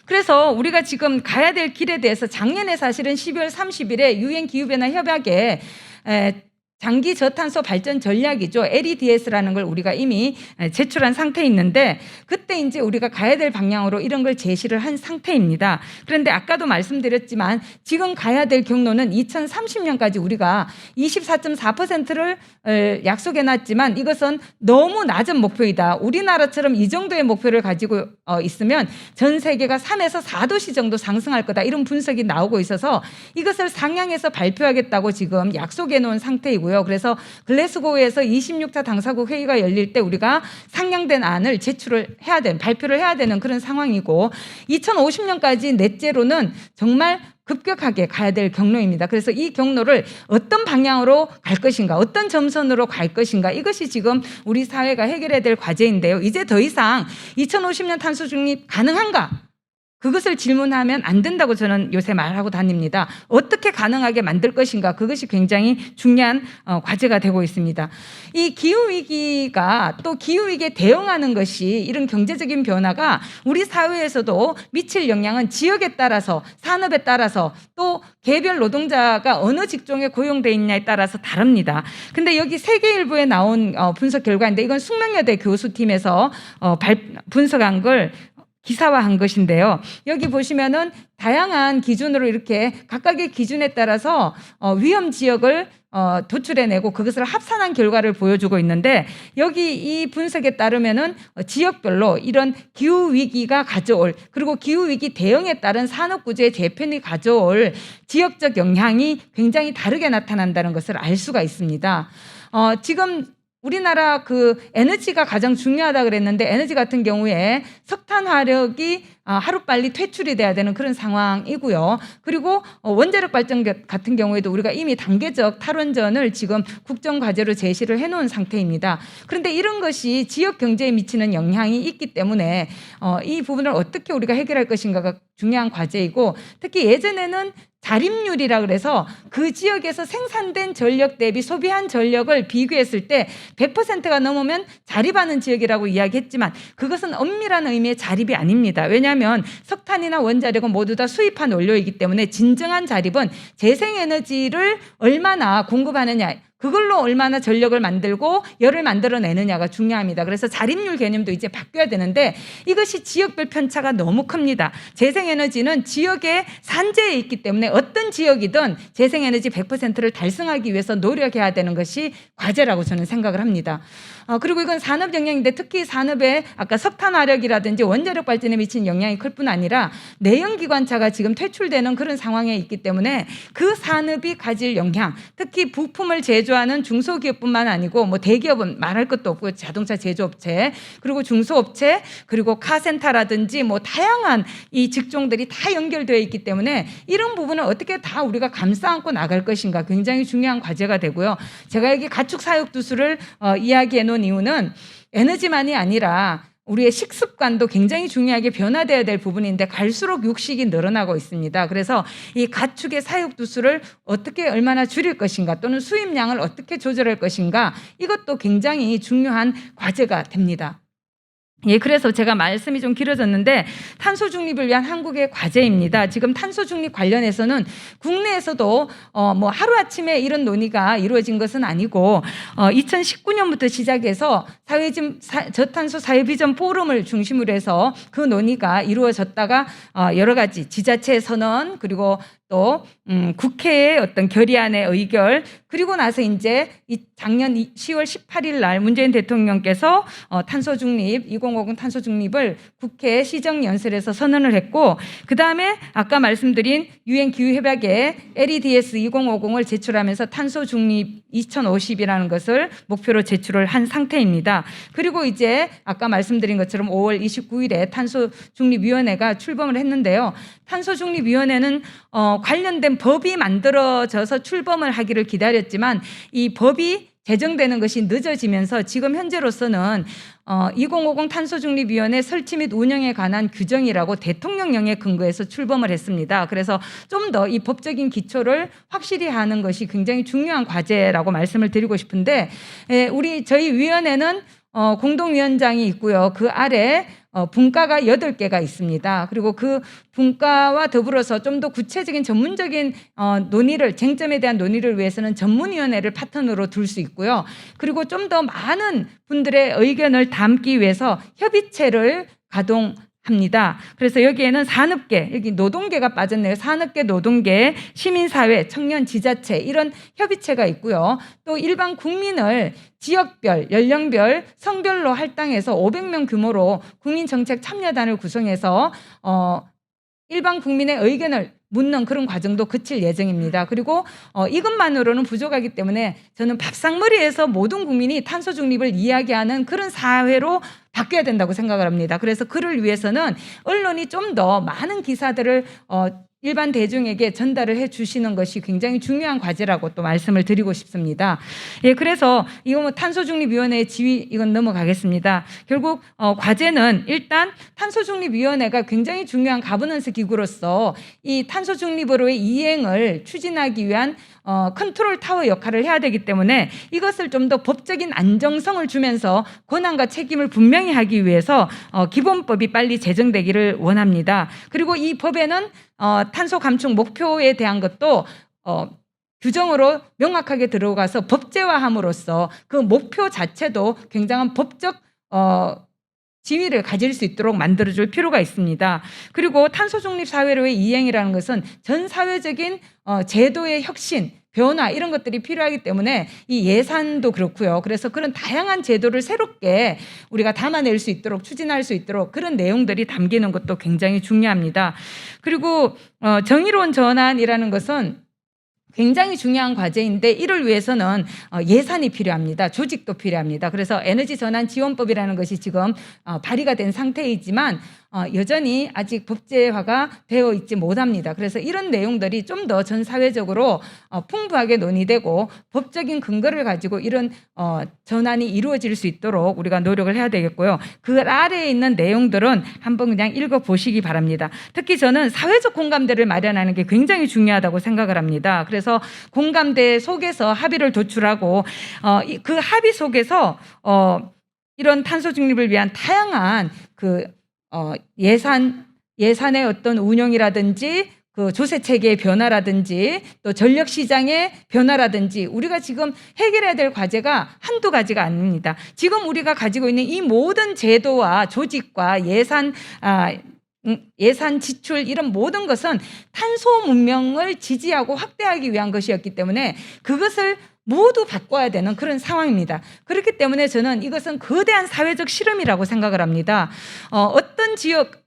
그래서 우리가 지금 가야 될 길에 대해서 작년에 사실은 12월 30일에 유엔 기후변화 협약에 장기 저탄소 발전 전략이죠. LEDS라는 걸 우리가 이미 제출한 상태에 있는데 그때 이제 우리가 가야 될 방향으로 이런 걸 제시를 한 상태입니다. 그런데 아까도 말씀드렸지만 지금 가야 될 경로는 2030년까지 우리가 24.4%를 약속해 놨지만 이것은 너무 낮은 목표이다. 우리나라처럼 이 정도의 목표를 가지고 있으면 전 세계가 3에서 4도씨 정도 상승할 거다. 이런 분석이 나오고 있어서 이것을 상향해서 발표하겠다고 지금 약속해 놓은 상태이고요. 그래서 글래스고에서 26차 당사국 회의가 열릴 때 우리가 상향된 안을 발표를 해야 되는 그런 상황이고 2050년까지 넷제로는 정말 급격하게 가야 될 경로입니다. 그래서 이 경로를 어떤 방향으로 갈 것인가, 어떤 점선으로 갈 것인가 이것이 지금 우리 사회가 해결해야 될 과제인데요. 이제 더 이상 2050년 탄소 중립 가능한가? 그것을 질문하면 안 된다고 저는 요새 말하고 다닙니다. 어떻게 가능하게 만들 것인가 그것이 굉장히 중요한 과제가 되고 있습니다. 이 기후위기가 또 기후위기에 대응하는 것이 이런 경제적인 변화가 우리 사회에서도 미칠 영향은 지역에 따라서 산업에 따라서 또 개별 노동자가 어느 직종에 고용되어 있냐에 따라서 다릅니다. 근데 여기 세계일보에 나온 분석 결과인데 이건 숙명여대 교수팀에서 분석한 걸 기사화한 것인데요. 여기 보시면은 다양한 기준으로 이렇게 각각의 기준에 따라서 위험 지역을 도출해내고 그것을 합산한 결과를 보여주고 있는데 여기 이 분석에 따르면은 지역별로 이런 기후 위기가 가져올 그리고 기후 위기 대응에 따른 산업 구조의 재편이 가져올 지역적 영향이 굉장히 다르게 나타난다는 것을 알 수가 있습니다. 지금 우리나라 그 에너지가 가장 중요하다 그랬는데 에너지 같은 경우에 석탄 화력이 하루빨리 퇴출이 돼야 되는 그런 상황이고요. 그리고 원자력 발전 같은 경우에도 우리가 이미 단계적 탈원전을 지금 국정과제로 제시를 해놓은 상태입니다. 그런데 이런 것이 지역 경제에 미치는 영향이 있기 때문에 이 부분을 어떻게 우리가 해결할 것인가가 중요한 과제이고, 특히 예전에는 자립률이라 그래서 그 지역에서 생산된 전력 대비 소비한 전력을 비교했을 때 100%가 넘으면 자립하는 지역이라고 이야기했지만 그것은 엄밀한 의미의 자립이 아닙니다. 왜냐하면 석탄이나 원자력은 모두 다 수입한 원료이기 때문에 진정한 자립은 재생에너지를 얼마나 공급하느냐, 그걸로 얼마나 전력을 만들고 열을 만들어내느냐가 중요합니다. 그래서 자립률 개념도 이제 바뀌어야 되는데 이것이 지역별 편차가 너무 큽니다. 재생에너지는 지역의 산재에 있기 때문에 어떤 지역이든 재생에너지 100%를 달성하기 위해서 노력해야 되는 것이 과제라고 저는 생각을 합니다. 그리고 이건 산업 영향인데 특히 산업에 아까 석탄화력이라든지 원자력 발전에 미친 영향이 클 뿐 아니라 내연기관차가 지금 퇴출되는 그런 상황에 있기 때문에 그 산업이 가질 영향, 특히 부품을 제조하는 중소기업뿐만 아니고 뭐 대기업은 말할 것도 없고 자동차 제조업체, 그리고 중소업체, 그리고 카센터라든지 뭐 다양한 이 직종들이 다 연결되어 있기 때문에 이런 부분을 어떻게 다 우리가 감싸 안고 나갈 것인가 굉장히 중요한 과제가 되고요. 제가 여기 가축 사육 두수를 이야기해 놓은 이유는 에너지만이 아니라 우리의 식습관도 굉장히 중요하게 변화되어야 될 부분인데 갈수록 육식이 늘어나고 있습니다. 그래서 이 가축의 사육 두수를 어떻게 얼마나 줄일 것인가 또는 수입량을 어떻게 조절할 것인가 이것도 굉장히 중요한 과제가 됩니다. 예, 그래서 제가 말씀이 좀 길어졌는데 탄소 중립을 위한 한국의 과제입니다. 지금 탄소 중립 관련해서는 국내에서도 뭐 하루아침에 이런 논의가 이루어진 것은 아니고 2019년부터 시작해서 저탄소 사회비전 포럼을 중심으로 해서 그 논의가 이루어졌다가 여러 가지 지자체 선언 그리고 또 국회의 어떤 결의안의 의결, 그리고 나서 이제 작년 10월 18일 날 문재인 대통령께서 탄소 중립 2050 탄소 중립을 국회 시정연설에서 선언을 했고, 그 다음에 아까 말씀드린 유엔 기후협약에 LEDS 2050을 제출하면서 탄소 중립 2050이라는 것을 목표로 제출을 한 상태입니다. 그리고 이제 아까 말씀드린 것처럼 5월 29일에 탄소 중립위원회가 출범을 했는데요. 탄소 중립위원회는 관련된 법이 만들어져서 출범을 하기를 기다렸지만 이 법이 제정되는 것이 늦어지면서 지금 현재로서는 2050 탄소중립위원회 설치 및 운영에 관한 규정이라고 대통령령에 근거해서 출범을 했습니다. 그래서 좀 더 이 법적인 기초를 확실히 하는 것이 굉장히 중요한 과제라고 말씀을 드리고 싶은데, 저희 위원회는 공동위원장이 있고요. 그 아래 분과가 8개가 있습니다. 그리고 그 분과와 더불어서 좀 더 구체적인 전문적인 논의를, 쟁점에 대한 논의를 위해서는 전문위원회를 파트너로 둘 수 있고요. 그리고 좀 더 많은 분들의 의견을 담기 위해서 협의체를 가동합니다. 그래서 여기에는 산업계, 여기 노동계가 빠졌네요. 산업계, 노동계, 시민사회, 청년, 지자체 이런 협의체가 있고요. 또 일반 국민을 지역별, 연령별, 성별로 할당해서 500명 규모로 국민정책 참여단을 구성해서 일반 국민의 의견을 묻는 그런 과정도 거칠 예정입니다. 그리고 이것만으로는 부족하기 때문에 저는 밥상머리에서 모든 국민이 탄소 중립을 이야기하는 그런 사회로 바뀌어야 된다고 생각을 합니다. 그래서 그를 위해서는 언론이 좀 더 많은 기사들을 일반 대중에게 전달을 해 주시는 것이 굉장히 중요한 과제라고 또 말씀을 드리고 싶습니다. 예, 그래서 이거 뭐 탄소중립위원회의 지위 이건 넘어가겠습니다. 결국 과제는 일단 탄소중립위원회가 굉장히 중요한 가버넌스 기구로서 이 탄소중립으로의 이행을 추진하기 위한 컨트롤 타워 역할을 해야 되기 때문에 이것을 좀 더 법적인 안정성을 주면서 권한과 책임을 분명히 하기 위해서 기본법이 빨리 제정되기를 원합니다. 그리고 이 법에는 탄소 감축 목표에 대한 것도 규정으로 명확하게 들어가서 법제화함으로써 그 목표 자체도 굉장한 법적 지위를 가질 수 있도록 만들어줄 필요가 있습니다. 그리고 탄소 중립 사회로의 이행이라는 것은 전 사회적인 제도의 혁신, 변화 이런 것들이 필요하기 때문에 이 예산도 그렇고요. 그래서 그런 다양한 제도를 새롭게 우리가 담아낼 수 있도록 추진할 수 있도록 그런 내용들이 담기는 것도 굉장히 중요합니다. 그리고 정의로운 전환이라는 것은 굉장히 중요한 과제인데 이를 위해서는 예산이 필요합니다. 조직도 필요합니다. 그래서 에너지 전환 지원법이라는 것이 지금 발의가 된 상태이지만 여전히 아직 법제화가 되어 있지 못합니다. 그래서 이런 내용들이 좀 더 전 사회적으로 풍부하게 논의되고 법적인 근거를 가지고 이런 전환이 이루어질 수 있도록 우리가 노력을 해야 되겠고요. 그 아래에 있는 내용들은 한번 그냥 읽어보시기 바랍니다. 특히 저는 사회적 공감대를 마련하는 게 굉장히 중요하다고 생각을 합니다. 그래서 공감대 속에서 합의를 도출하고 그 합의 속에서 이런 탄소 중립을 위한 다양한 예산의 어떤 운영이라든지 그 조세 체계의 변화라든지 또 전력 시장의 변화라든지 우리가 지금 해결해야 될 과제가 한두 가지가 아닙니다. 지금 우리가 가지고 있는 이 모든 제도와 조직과 예산 지출 이런 모든 것은 탄소 문명을 지지하고 확대하기 위한 것이었기 때문에 그것을 모두 바꿔야 되는 그런 상황입니다. 그렇기 때문에 저는 이것은 거대한 사회적 실험이라고 생각을 합니다. 어떤 지역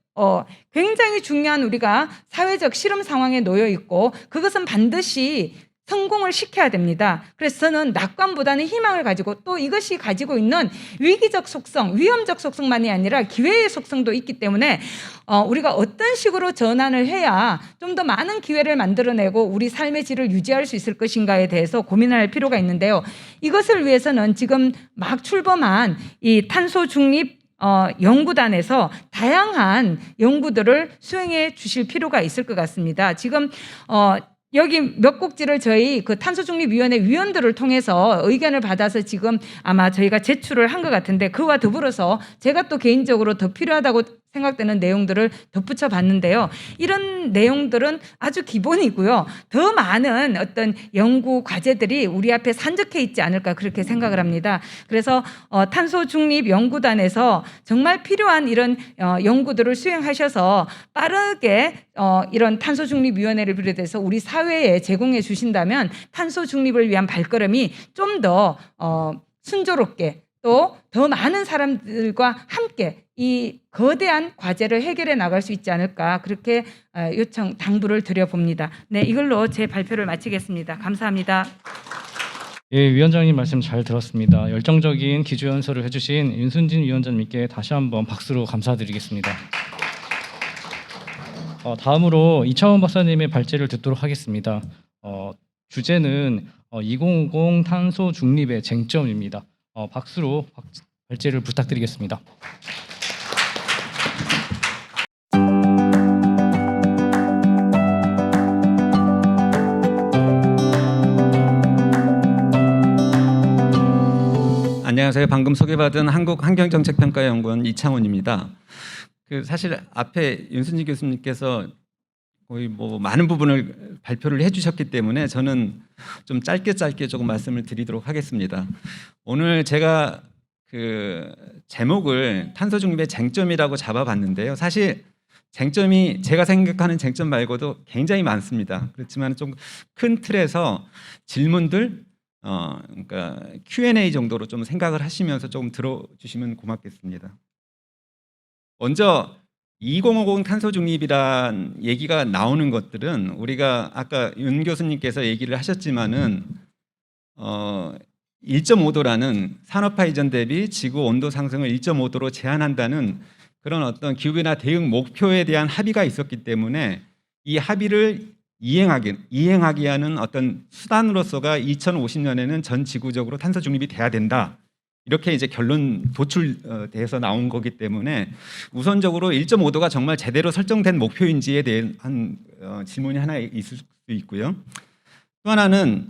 굉장히 중요한 우리가 사회적 실험 상황에 놓여 있고 그것은 반드시 성공을 시켜야 됩니다. 그래서 저는 낙관보다는 희망을 가지고 또 이것이 가지고 있는 위기적 속성, 위험적 속성만이 아니라 기회의 속성도 있기 때문에 우리가 어떤 식으로 전환을 해야 좀 더 많은 기회를 만들어내고 우리 삶의 질을 유지할 수 있을 것인가에 대해서 고민할 필요가 있는데요. 이것을 위해서는 지금 막 출범한 이 탄소 중립 연구단에서 다양한 연구들을 수행해 주실 필요가 있을 것 같습니다. 지금 여기 몇 곡지를 저희 그 탄소중립위원회 위원들을 통해서 의견을 받아서 지금 아마 저희가 제출을 한 것 같은데 그와 더불어서 제가 또 개인적으로 더 필요하다고 생각되는 내용들을 덧붙여 봤는데요. 이런 내용들은 아주 기본이고요. 더 많은 어떤 연구 과제들이 우리 앞에 산적해 있지 않을까 그렇게 생각을 합니다. 그래서 탄소중립연구단에서 정말 필요한 이런 연구들을 수행하셔서 빠르게 이런 탄소중립위원회를 비롯해서 우리 사회에 제공해 주신다면 탄소중립을 위한 발걸음이 좀 더 순조롭게 또 더 많은 사람들과 함께 이 거대한 과제를 해결해 나갈 수 있지 않을까 그렇게 당부를 드려봅니다. 네, 이걸로 제 발표를 마치겠습니다. 감사합니다. 예, 위원장님 말씀 잘 들었습니다. 열정적인 기조연설을 해주신 윤순진 위원장님께 다시 한번 박수로 감사드리겠습니다. 다음으로 이차원 박사님의 발제를 듣도록 하겠습니다. 주제는 2050 탄소 중립의 쟁점입니다. 박수로 발제를 부탁드리겠습니다. 안녕하세요. 방금 소개받은 한국환경정책평가연구원 이창훈입니다. 사실 앞에 윤순진 교수님께서 거의 많은 부분을 발표를 해주셨기 때문에 저는 좀 짧게 조금 말씀을 드리도록 하겠습니다. 오늘 제가 제목을 탄소 중립의 쟁점이라고 잡아봤는데요. 사실 쟁점이 제가 생각하는 쟁점 말고도 굉장히 많습니다. 그렇지만 좀 큰 틀에서 질문들, 그러니까 Q&A 정도로 좀 생각을 하시면서 조금 들어주시면 고맙겠습니다. 먼저 2050 탄소 중립이란 얘기가 나오는 것들은 우리가 아까 윤 교수님께서 얘기를 하셨지만은 1.5도라는 산업화 이전 대비 지구 온도 상승을 1.5도로 제한한다는 그런 어떤 기후변화 대응 목표에 대한 합의가 있었기 때문에 이 합의를 이행하게 하는 어떤 수단으로서가 2050년에는 전 지구적으로 탄소 중립이 돼야 된다. 이렇게 이제 결론 도출돼서 나온 거기 때문에 우선적으로 1.5도가 정말 제대로 설정된 목표인지에 대한 질문이 하나 있을 수 있고요. 또 하나는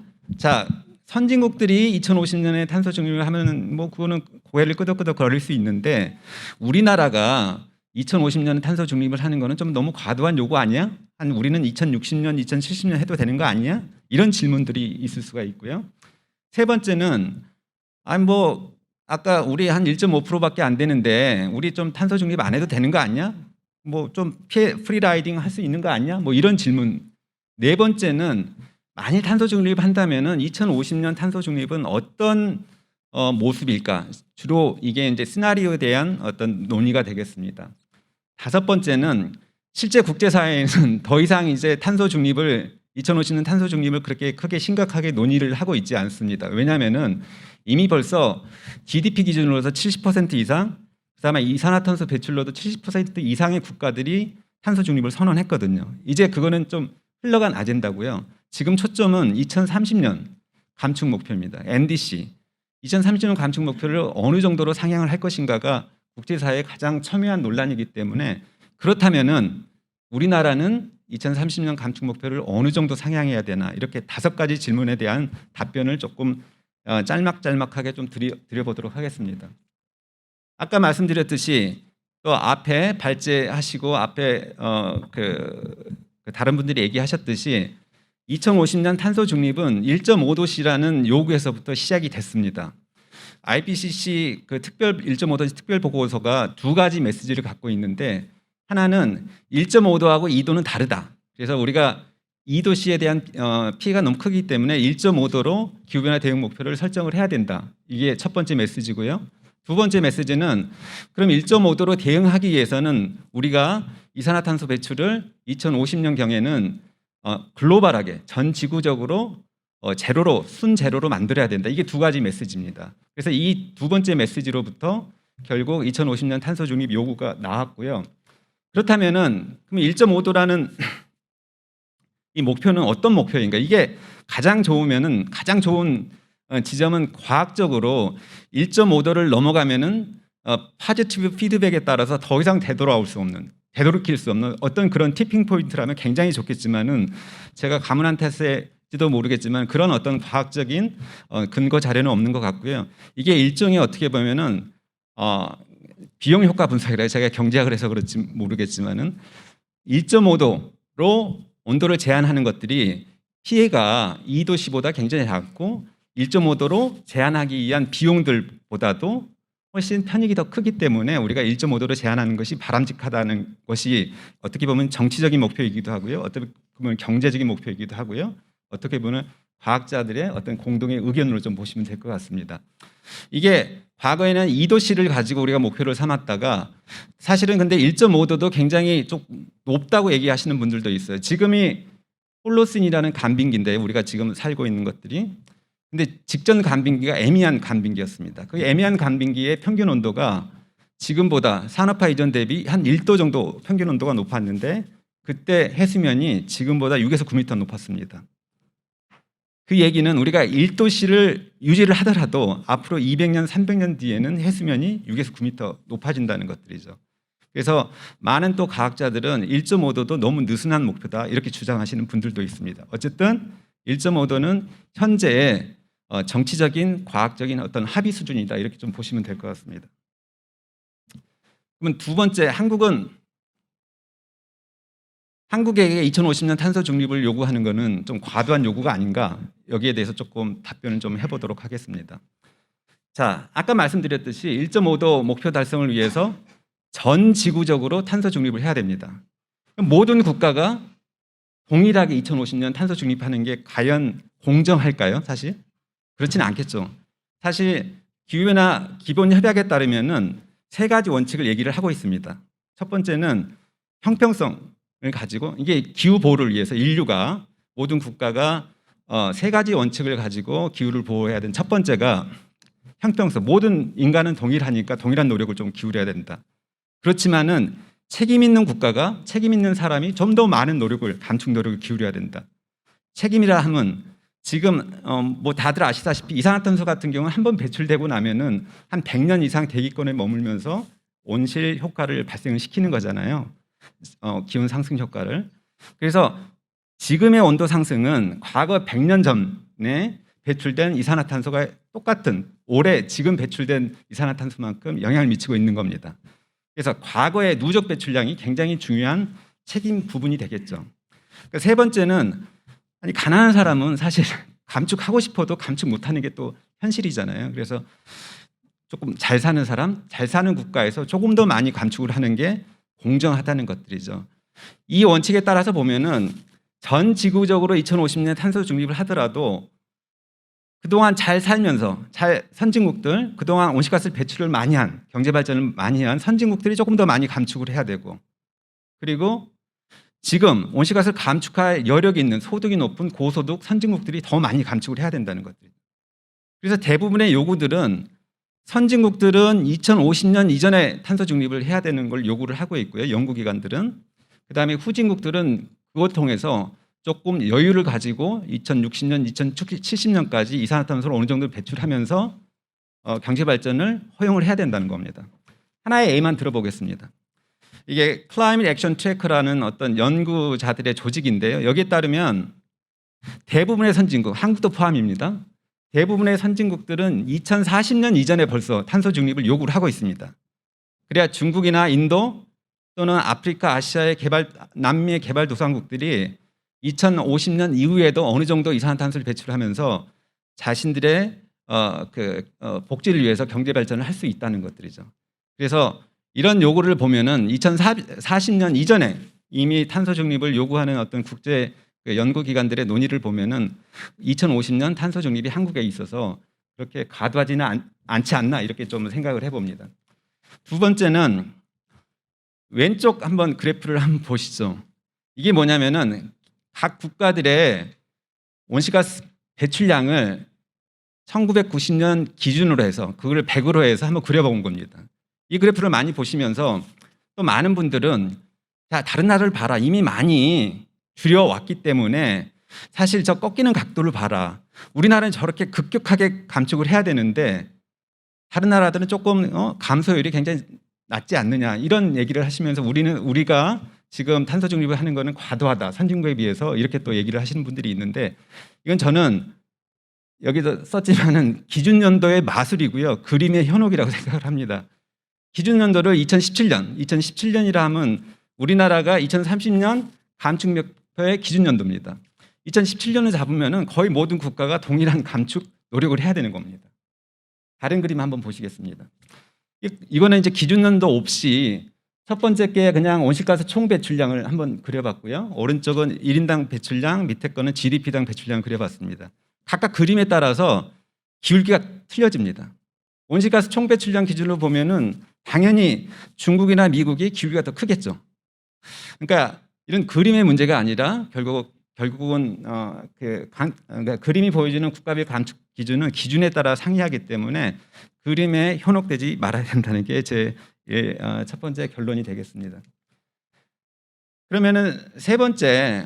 선진국들이 2050년에 탄소 중립을 하면은 그거는 고개를 끄덕끄덕 거릴 수 있는데 우리나라가 2050년 탄소 중립을 하는 거는 좀 너무 과도한 요구 아니야? 우리는 2060년, 2070년 해도 되는 거 아니야? 이런 질문들이 있을 수가 있고요. 세 번째는 아까 우리 한 1.5%밖에 안 되는데 우리 좀 탄소 중립 안 해도 되는 거 아니야? 좀 프리라이딩 할 수 있는 거 아니야? 이런 질문. 네 번째는 만일 탄소 중립한다면은 2050년 탄소 중립은 어떤 모습일까? 주로 이게 이제 시나리오에 대한 어떤 논의가 되겠습니다. 다섯 번째는 실제 국제사회에는 더 이상 이제 탄소 중립을 2050년 탄소 중립을 그렇게 크게 심각하게 논의를 하고 있지 않습니다. 왜냐하면은 이미 벌써 GDP 기준으로서 70% 이상, 그다음에 이산화탄소 배출로도 70% 이상의 국가들이 탄소 중립을 선언했거든요. 이제 그거는 좀 흘러간 아젠다고요. 지금 초점은 2030년 감축 목표입니다. NDC. 2030년 감축 목표를 어느 정도로 상향을 할 것인가가 국제사회의 가장 첨예한 논란이기 때문에 그렇다면은 우리나라는 2030년 감축 목표를 어느 정도 상향해야 되나 이렇게 5가지 질문에 대한 답변을 조금 짤막짤막하게 좀 드려보도록 하겠습니다. 아까 말씀드렸듯이 또 앞에 발제하시고 앞에 다른 분들이 얘기하셨듯이 2050년 탄소 중립은 1.5도씨라는 요구에서부터 시작이 됐습니다. IPCC 그 1.5도씨 특별 보고서가 2가지 메시지를 갖고 있는데 하나는 1.5도하고 2도는 다르다. 그래서 우리가 2도씨에 대한 피해가 너무 크기 때문에 1.5도로 기후변화 대응 목표를 설정을 해야 된다. 이게 첫 번째 메시지고요. 두 번째 메시지는 그럼 1.5도로 대응하기 위해서는 우리가 이산화탄소 배출을 2050년 경에는 글로벌하게 전 지구적으로 제로로 순제로로 만들어야 된다. 이게 2가지 메시지입니다. 그래서 이 두 번째 메시지로부터 결국 2050년 탄소 중립 요구가 나왔고요. 그렇다면은 그럼 1.5도라는 이 목표는 어떤 목표인가? 이게 가장 좋은 지점은 과학적으로 1.5도를 넘어가면은 파지티브 피드백에 따라서 더 이상 되돌이킬 수 없는 어떤 그런 티핑 포인트라면 굉장히 좋겠지만은 제가 가문한 탓일지도 모르겠지만 그런 어떤 과학적인 근거 자료는 없는 것 같고요. 이게 일종의 어떻게 보면은 비용 효과 분석이라 제가 경제학을 해서 그렇지 모르겠지만은 1.5도로 온도를 제한하는 것들이 피해가 2도씨보다 굉장히 작고 1.5도로 제한하기 위한 비용들보다도 훨씬 편익이 더 크기 때문에 우리가 1.5도로 제한하는 것이 바람직하다는 것이 어떻게 보면 정치적인 목표이기도 하고요. 어떻게 보면 경제적인 목표이기도 하고요. 어떻게 보면 과학자들의 어떤 공동의 의견으로 좀 보시면 될 것 같습니다. 이게 과거에는 2도씨를 가지고 우리가 목표를 삼았다가 사실은 근데 1.5도도 굉장히 좀 높다고 얘기하시는 분들도 있어요. 지금이 홀로신이라는 간빙기인데 우리가 지금 살고 있는 것들이 근데 직전 간빙기가 에미안 간빙기였습니다. 그 에미안 간빙기의 평균 온도가 지금보다 산업화 이전 대비 한 1도 정도 평균 온도가 높았는데 그때 해수면이 지금보다 6에서 9m 높았습니다. 그 얘기는 우리가 1도씨를 유지를 하더라도 앞으로 200년, 300년 뒤에는 해수면이 6에서 9m 높아진다는 것들이죠. 그래서 많은 또 과학자들은 1.5도도 너무 느슨한 목표다 이렇게 주장하시는 분들도 있습니다. 어쨌든 1.5도는 현재의 정치적인 과학적인 어떤 합의 수준이다 이렇게 좀 보시면 될 것 같습니다. 그러면 두 번째 한국에게 2050년 탄소 중립을 요구하는 것은 좀 과도한 요구가 아닌가 여기에 대해서 조금 답변을 좀 해보도록 하겠습니다. 자, 아까 말씀드렸듯이 1.5도 목표 달성을 위해서 전 지구적으로 탄소 중립을 해야 됩니다. 모든 국가가 동일하게 2050년 탄소 중립하는 게 과연 공정할까요? 사실 그렇지는 않겠죠. 사실 기후변화 기본 협약에 따르면은 3가지 원칙을 얘기를 하고 있습니다. 첫 번째는 형평성을 가지고 이게 기후 보호를 위해서 인류가 모든 국가가 3가지 원칙을 가지고 기후를 보호해야 되는 첫 번째가 형평성. 모든 인간은 동일하니까 동일한 노력을 좀 기울여야 된다. 그렇지만은 책임 있는 국가가 책임 있는 사람이 좀 더 많은 노력을 감축 노력을 기울여야 된다. 책임이라 하면 지금 뭐 다들 아시다시피 이산화탄소 같은 경우는 한번 배출되고 나면은 한 100년 이상 대기권에 머물면서 온실 효과를 발생을 시키는 거잖아요. 기온 상승 효과를. 그래서 지금의 온도 상승은 과거 100년 전에 배출된 이산화탄소가 똑같은 올해 지금 배출된 이산화탄소만큼 영향을 미치고 있는 겁니다. 그래서 과거의 누적 배출량이 굉장히 중요한 책임 부분이 되겠죠. 세 번째는 아니 가난한 사람은 사실 감축하고 싶어도 감축 못하는 게 또 현실이잖아요. 그래서 조금 잘 사는 사람, 잘 사는 국가에서 조금 더 많이 감축을 하는 게 공정하다는 것들이죠. 이 원칙에 따라서 보면은 전 지구적으로 2050년 탄소 중립을 하더라도 그동안 잘 살면서 선진국들 그동안 온실가스 배출을 많이 한 경제 발전을 많이 한 선진국들이 조금 더 많이 감축을 해야 되고 그리고 지금 온실가스를 감축할 여력이 있는 소득이 높은 고소득 선진국들이 더 많이 감축을 해야 된다는 것들. 그래서 대부분의 요구들은 선진국들은 2050년 이전에 탄소 중립을 해야 되는 걸 요구를 하고 있고요. 연구기관들은. 그다음에 후진국들은 그것 통해서 조금 여유를 가지고 2060년, 2070년까지 이산화탄소를 어느 정도 배출하면서 경제 발전을 허용을 해야 된다는 겁니다. 하나의 예만 들어보겠습니다. 이게 Climate Action Tracker라는 어떤 연구자들의 조직인데요. 여기에 따르면 대부분의 선진국, 한국도 포함입니다. 대부분의 선진국들은 2040년 이전에 벌써 탄소 중립을 요구를 하고 있습니다. 그래야 중국이나 인도 또는 아프리카, 아시아의 남미의 개발도상국들이 2050년 이후에도 어느 정도 이산화탄소를 배출하면서 자신들의 복지를 위해서 경제 발전을 할 수 있다는 것들이죠. 그래서 이런 요구를 보면은 2040년 이전에 이미 탄소 중립을 요구하는 어떤 국제 연구기관들의 논의를 보면은 2050년 탄소 중립이 한국에 있어서 그렇게 과도하지는 않지 않나 이렇게 좀 생각을 해봅니다. 두 번째는 왼쪽 한번 그래프를 한번 보시죠. 이게 뭐냐면은 각 국가들의 온실가스 배출량을 1990년 기준으로 해서 그걸 100으로 해서 한번 그려본 겁니다. 이 그래프를 많이 보시면서 또 많은 분들은 자, 다른 나라를 봐라. 이미 많이 줄여왔기 때문에 사실 저 꺾이는 각도를 봐라. 우리나라는 저렇게 급격하게 감축을 해야 되는데 다른 나라들은 조금 감소율이 굉장히 낮지 않느냐 이런 얘기를 하시면서 우리가 지금 탄소 중립을 하는 거는 과도하다. 선진국에 비해서 이렇게 또 얘기를 하시는 분들이 있는데 이건 저는 여기도 썼지만은 기준 연도의 마술이고요. 그림의 현혹이라고 생각을 합니다. 기준 연도를 2017년이라 하면 우리나라가 2030년 감축 목표의 기준 연도입니다. 2017년을 잡으면은 거의 모든 국가가 동일한 감축 노력을 해야 되는 겁니다. 다른 그림 한번 보시겠습니다. 이거는 이제 기준 연도 없이 첫 번째 게 그냥 온실가스 총 배출량을 한번 그려봤고요. 오른쪽은 1인당 배출량, 밑에 거는 GDP당 배출량 그려봤습니다. 각각 그림에 따라서 기울기가 틀려집니다. 온실가스 총 배출량 기준으로 보면은 당연히 중국이나 미국이 기울기가 더 크겠죠. 그러니까 이런 그림의 문제가 아니라 결국은 그러니까 그림이 보여주는 국가별 감축 기준은 기준에 따라 상이하기 때문에 그림에 현혹되지 말아야 된다는 게 제 첫 번째 결론이 되겠습니다. 그러면은 세 번째,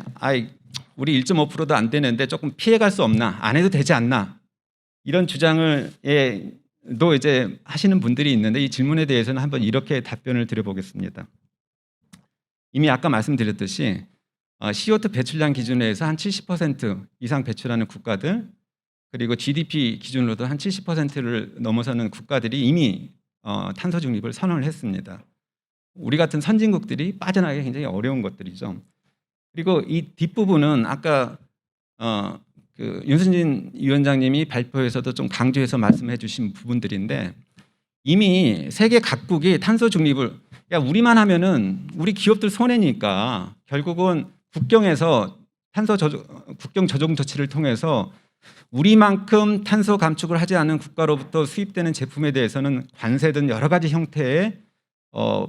우리 1.5%도 안 되는데 조금 피해갈 수 없나? 안 해도 되지 않나? 이런 주장을 또 이제 하시는 분들이 있는데 이 질문에 대해서는 한번 이렇게 답변을 드려보겠습니다. 이미 아까 말씀드렸듯이 CO2 배출량 기준에서 한 70% 이상 배출하는 국가들 그리고 GDP 기준으로도 한 70%를 넘어서는 국가들이 이미 탄소 중립을 선언을 했습니다. 우리 같은 선진국들이 빠져나가기 굉장히 어려운 것들이죠. 그리고 이 뒷부분은 아까 윤순진 위원장님이 발표에서도 좀 강조해서 말씀해 주신 부분들인데 이미 세계 각국이 탄소 중립을 우리만 하면은 우리 기업들 손해니까 결국은 국경에서 국경 조정 조치를 통해서 우리만큼 탄소 감축을 하지 않은 국가로부터 수입되는 제품에 대해서는 관세든 여러 가지 형태의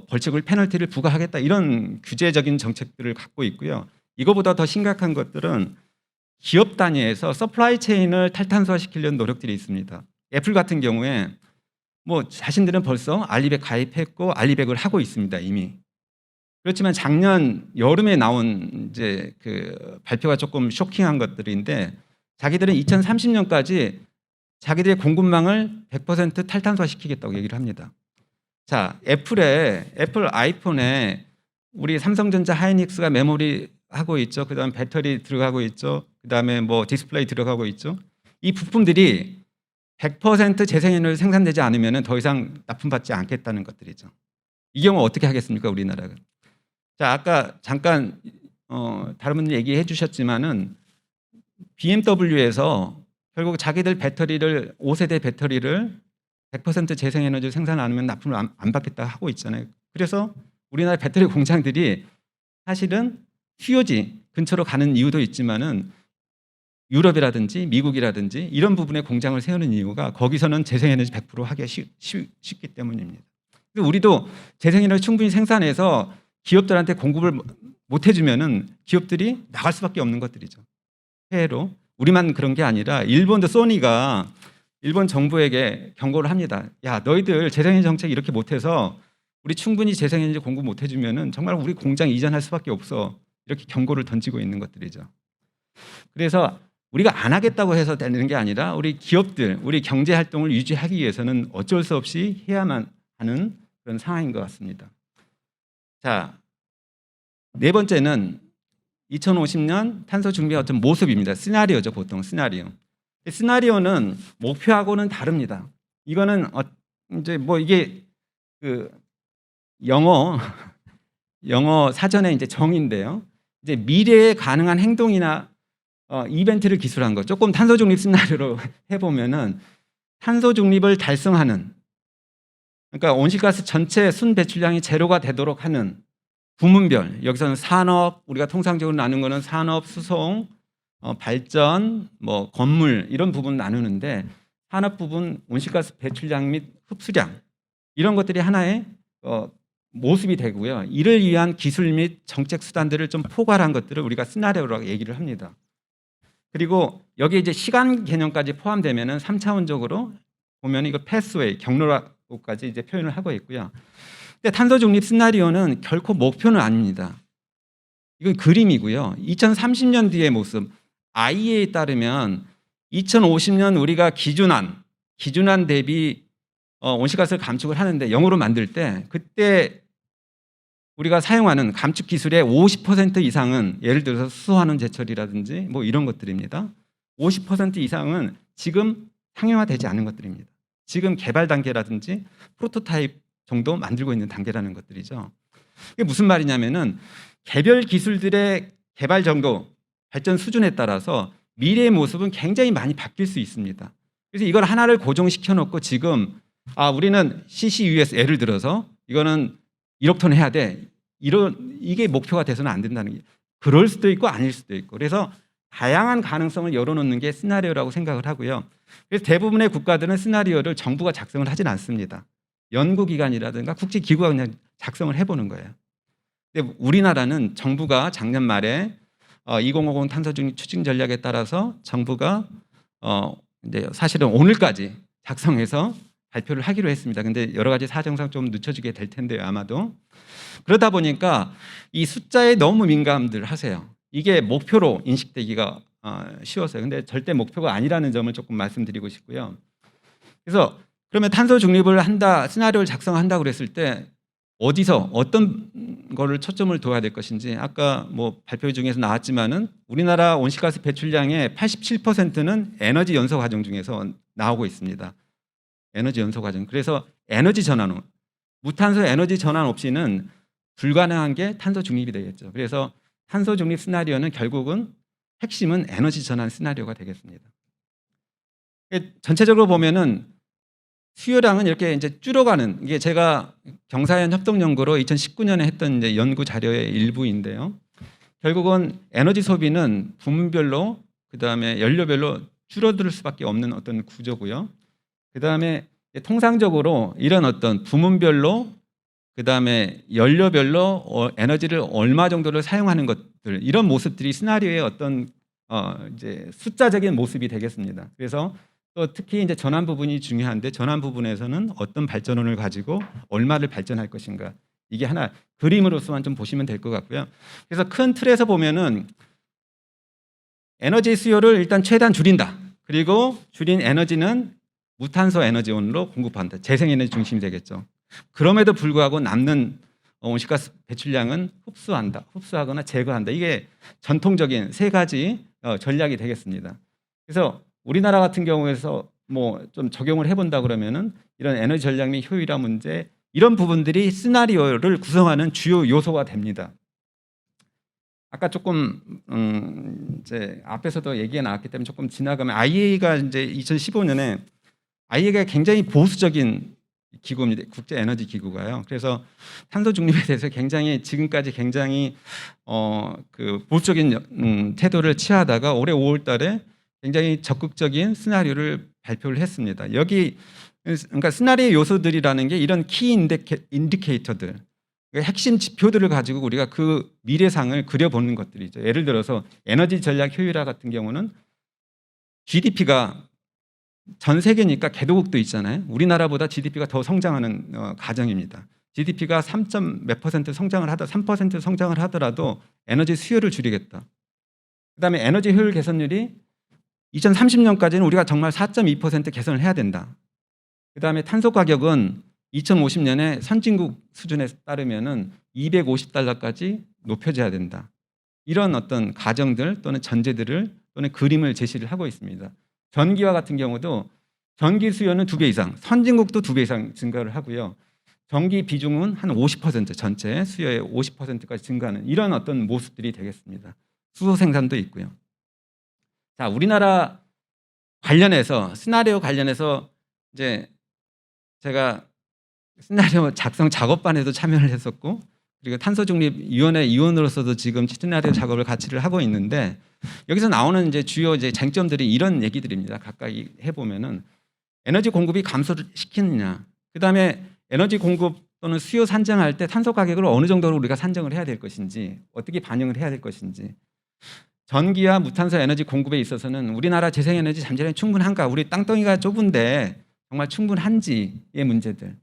벌칙을 페널티를 부과하겠다 이런 규제적인 정책들을 갖고 있고요. 이거보다 더 심각한 것들은 기업 단위에서 서플라이 체인을 탈탄소화시키려는 노력들이 있습니다. 애플 같은 경우에 뭐 자신들은 벌써 알리백 가입했고 알리백을 하고 있습니다 이미. 그렇지만 작년 여름에 나온 이제 그 발표가 조금 쇼킹한 것들인데 자기들은 2030년까지 자기들의 공급망을 100% 탈탄소화시키겠다고 얘기를 합니다. 자, 애플 아이폰에 우리 삼성전자 하이닉스가 메모리 하고 있죠. 그다음 배터리 들어가고 있죠. 그다음에 뭐 디스플레이 들어가고 있죠. 이 부품들이 100% 재생에너지 생산되지 않으면 더 이상 납품받지 않겠다는 것들이죠. 이 경우 어떻게 하겠습니까, 우리나라가? 자, 아까 잠깐 다른 분들 얘기해 주셨지만은 BMW에서 결국 자기들 배터리를 5세대 배터리를 100% 재생에너지 생산 안 하면 납품을 안 받겠다 하고 있잖아요. 그래서 우리나라 배터리 공장들이 사실은 휴요지 근처로 가는 이유도 있지만은 유럽이라든지 미국이라든지 이런 부분에 공장을 세우는 이유가 거기서는 재생에너지 100% 하기가 쉽기 때문입니다. 우리도 재생에너지 충분히 생산해서 기업들한테 공급을 못 해주면은 기업들이 나갈 수밖에 없는 것들이죠. 해외로. 우리만 그런 게 아니라 일본도 소니가 일본 정부에게 경고를 합니다. 야, 너희들 재생에너지 정책 이렇게 못해서 우리 충분히 재생에너지 공급 못 해주면은 정말 우리 공장 이전할 수밖에 없어. 이렇게 경고를 던지고 있는 것들이죠. 그래서 우리가 안 하겠다고 해서 되는 게 아니라 우리 기업들, 우리 경제 활동을 유지하기 위해서는 어쩔 수 없이 해야만 하는 그런 상황인 것 같습니다. 자, 네 번째는 2050년 탄소 중립의 어떤 모습입니다. 시나리오죠, 보통 시나리오. 시나리오는 목표하고는 다릅니다. 이거는 이제 뭐 이게 그 영어 사전에 이제 정의인데요. 이제 미래에 가능한 행동이나 이벤트를 기술한 거. 조금 탄소 중립 시나리오로 해보면은 탄소 중립을 달성하는, 그러니까 온실가스 전체 순 배출량이 제로가 되도록 하는 부문별, 여기서는 산업, 우리가 통상적으로 나누는 거는 산업, 수송, 발전, 뭐 건물 이런 부분 나누는데, 산업 부분 온실가스 배출량 및 흡수량 이런 것들이 하나의 모습이 되고요. 이를 위한 기술 및 정책 수단들을 좀 포괄한 것들을 우리가 시나리오라고 얘기를 합니다. 그리고 여기 이제 시간 개념까지 포함되면은 3차원적으로 보면 이거 패스웨이, 경로라고까지 이제 표현을 하고 있고요. 근데 탄소 중립 시나리오는 결코 목표는 아닙니다. 이건 그림이고요. 2030년 뒤의 모습, IEA에 따르면 2050년 우리가 기준안 대비 온실가스를 감축을 하는데 0으로 만들 때, 그때 우리가 사용하는 감축 기술의 50% 이상은 예를 들어서 수소환원 제철이라든지 뭐 이런 것들입니다. 50% 이상은 지금 상용화되지 않은 것들입니다. 지금 개발 단계라든지 프로토타입 정도 만들고 있는 단계라는 것들이죠. 이게 무슨 말이냐면은 개별 기술들의 개발 정도, 발전 수준에 따라서 미래의 모습은 굉장히 많이 바뀔 수 있습니다. 그래서 이걸 하나를 고정시켜 놓고 지금 우리는 CCUS 예를 들어서 이거는 1억 톤 해야 돼. 이게 목표가 돼서는 안 된다는 게, 그럴 수도 있고 아닐 수도 있고, 그래서 다양한 가능성을 열어놓는 게 시나리오라고 생각을 하고요. 그래서 대부분의 국가들은 시나리오를 정부가 작성을 하진 않습니다. 연구기관이라든가 국제기구가 그냥 작성을 해보는 거예요. 근데 우리나라는 정부가 작년 말에 2050 탄소 중립 추진 전략에 따라서 정부가 이제 사실은 오늘까지 작성해서 발표를 하기로 했습니다. 근데 여러 가지 사정상 좀 늦춰지게 될 텐데요, 아마도. 그러다 보니까 이 숫자에 너무 민감들 하세요. 이게 목표로 인식되기가 쉬웠어요. 근데 절대 목표가 아니라는 점을 조금 말씀드리고 싶고요. 그래서 그러면 탄소 중립을 한다, 시나리오를 작성한다고 그랬을 때 어디서 어떤 거를 초점을 둬야 될 것인지, 아까 뭐 발표 중에서 나왔지만은 우리나라 온실가스 배출량의 87%는 에너지 연소 과정 중에서 나오고 있습니다. 에너지 연소 과정. 그래서 에너지 전환, 무탄소 에너지 전환 없이는 불가능한 게 탄소 중립이 되겠죠. 그래서 탄소 중립 시나리오는 결국은 핵심은 에너지 전환 시나리오가 되겠습니다. 전체적으로 보면은 수요량은 이렇게 이제 줄어가는, 이게 제가 경사연 협동연구로 2019년에 했던 이제 연구 자료의 일부인데요. 결국은 에너지 소비는 부문별로, 그 다음에 연료별로 줄어들 수밖에 없는 어떤 구조고요. 그 다음에 통상적으로 이런 어떤 부문별로, 그 다음에 연료별로 에너지를 얼마 정도를 사용하는 것들, 이런 모습들이 시나리오의 어떤 이제 숫자적인 모습이 되겠습니다. 그래서 또 특히 이제 전환 부분이 중요한데, 전환 부분에서는 어떤 발전원을 가지고 얼마를 발전할 것인가, 이게 하나 그림으로서만 좀 보시면 될 것 같고요. 그래서 큰 틀에서 보면은 에너지 수요를 일단 최대한 줄인다. 그리고 줄인 에너지는 무탄소 에너지원으로 공급한다. 재생에너지 중심이 되겠죠. 그럼에도 불구하고 남는 온실가스 배출량은 흡수하거나 제거한다. 이게 전통적인 세 가지 전략이 되겠습니다. 그래서 우리나라 같은 경우에서 뭐 좀 적용을 해본다 그러면은 이런 에너지 전략 및 효율화 문제, 이런 부분들이 시나리오를 구성하는 주요 요소가 됩니다. 아까 조금 이제 앞에서도 얘기가 나왔기 때문에 조금 지나가면, IEA가 이제 2015년에 IEA가 굉장히 보수적인 기구입니다. 국제 에너지 기구가요. 그래서 탄소 중립에 대해서 굉장히 지금까지 굉장히 그 보수적인 태도를 취하다가 올해 5월달에 굉장히 적극적인 시나리오를 발표를 했습니다. 여기 그러니까 시나리오 요소들이라는 게 이런 키 인디케이터들, 핵심 지표들을 가지고 우리가 그 미래상을 그려보는 것들이죠. 예를 들어서 에너지 전략 효율화 같은 경우는 GDP가 전 세계니까 개도국도 있잖아요. 우리나라보다 GDP가 더 성장하는 가정입니다. GDP가 3몇 퍼센트 성장을 하더 3% 성장을 하더라도 에너지 수요를 줄이겠다. 그다음에 에너지 효율 개선율이 2030년까지는 우리가 정말 4.2% 개선을 해야 된다. 그다음에 탄소 가격은 2050년에 선진국 수준에 따르면은 $250까지 높여져야 된다. 이런 어떤 가정들 또는 전제들을 또는 그림을 제시를 하고 있습니다. 전기와 같은 경우도 전기 수요는 2배 이상, 선진국도 2배 이상 증가를 하고요. 전기 비중은 한 50% 전체 수요의 50%까지 증가하는 이런 어떤 모습들이 되겠습니다. 수소 생산도 있고요. 자, 우리나라 관련해서 시나리오 관련해서 이제 제가 시나리오 작성 작업반에도 참여를 했었고 그리고 탄소중립위원회 위원으로서도 지금 시나리오 작업을 같이 하고 있는데 여기서 나오는 이제 주요 이제 쟁점들이 이런 얘기들입니다. 가까이 해보면은 에너지 공급이 감소를 시키느냐, 그 다음에 에너지 공급 또는 수요 산정할 때 탄소 가격을 어느 정도로 우리가 산정을 해야 될 것인지, 어떻게 반영을 해야 될 것인지, 전기와 무탄소 에너지 공급에 있어서는 우리나라 재생에너지 잠재력이 충분한가, 우리 땅덩이가 좁은데 정말 충분한지의 문제들.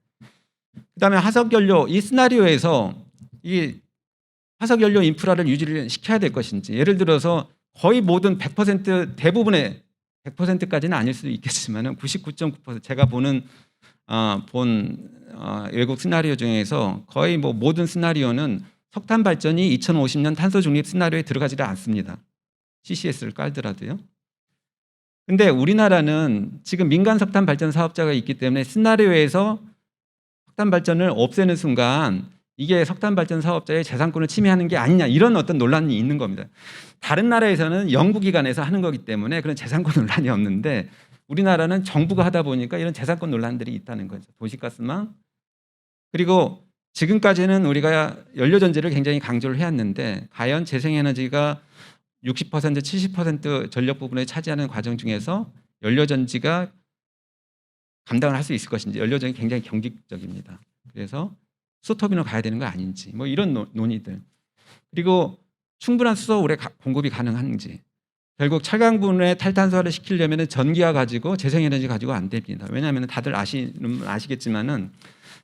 그다음에 화석연료, 이 시나리오에서 이 화석연료 인프라를 유지를 시켜야 될 것인지, 예를 들어서 거의 모든 100% 대부분의 100%까지는 아닐 수도 있겠지만 99.9% 제가 보는 외국 시나리오 중에서 거의 뭐 모든 시나리오는 석탄 발전이 2050년 탄소 중립 시나리오에 들어가지를 않습니다. CCS를 깔더라도요. 근데 우리나라는 지금 민간 석탄 발전 사업자가 있기 때문에 시나리오에서 석탄 발전을 없애는 순간 이게 석탄 발전 사업자의 재산권을 침해하는 게 아니냐, 이런 어떤 논란이 있는 겁니다. 다른 나라에서는 연구기관에서 하는 거기 때문에 그런 재산권 논란이 없는데 우리나라는 정부가 하다 보니까 이런 재산권 논란들이 있다는 거죠. 도시가스망. 그리고 지금까지는 우리가 연료전지를 굉장히 강조를 해왔는데 과연 재생에너지가 60% 70% 전력 부분을 차지하는 과정 중에서 연료전지가 감당을 할 수 있을 것인지, 연료전이 굉장히 경직적입니다. 그래서 수소터빈으로 가야 되는 거 아닌지, 뭐 이런 논의들. 그리고 충분한 수소 오래 공급이 가능한지. 결국 철강분해 탈탄소화를 시키려면 전기와 가지고 재생에너지 가지고 안 됩니다. 왜냐하면 다들 아시겠지만은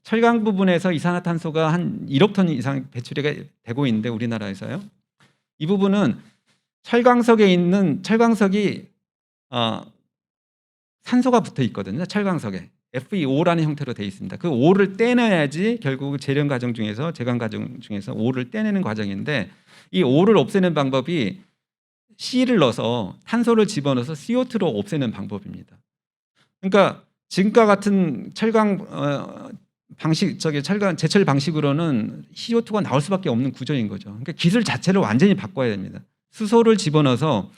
철강 부분에서 이산화탄소가 한 1억 톤 이상 배출이 되고 있는데 우리나라에서요. 이 부분은 철광석에 있는 철광석이 산소가 붙어 있거든요. 철광석에 FeO라는 형태로 되어 있습니다. 그 O를 떼내야지 결국 재련 과정 중에서 제관 과정 중에서 O를 떼내는 과정인데 이 O를 없애는 방법이 C를 넣어서 탄소를 집어넣어서 CO2로 없애는 방법입니다. 그러니까 지금과 같은 철강 제철 방식으로는 CO2가 나올 수밖에 없는 구조인 거죠. 그러니까 기술 자체를 완전히 바꿔야 됩니다. 수소를 집어넣어서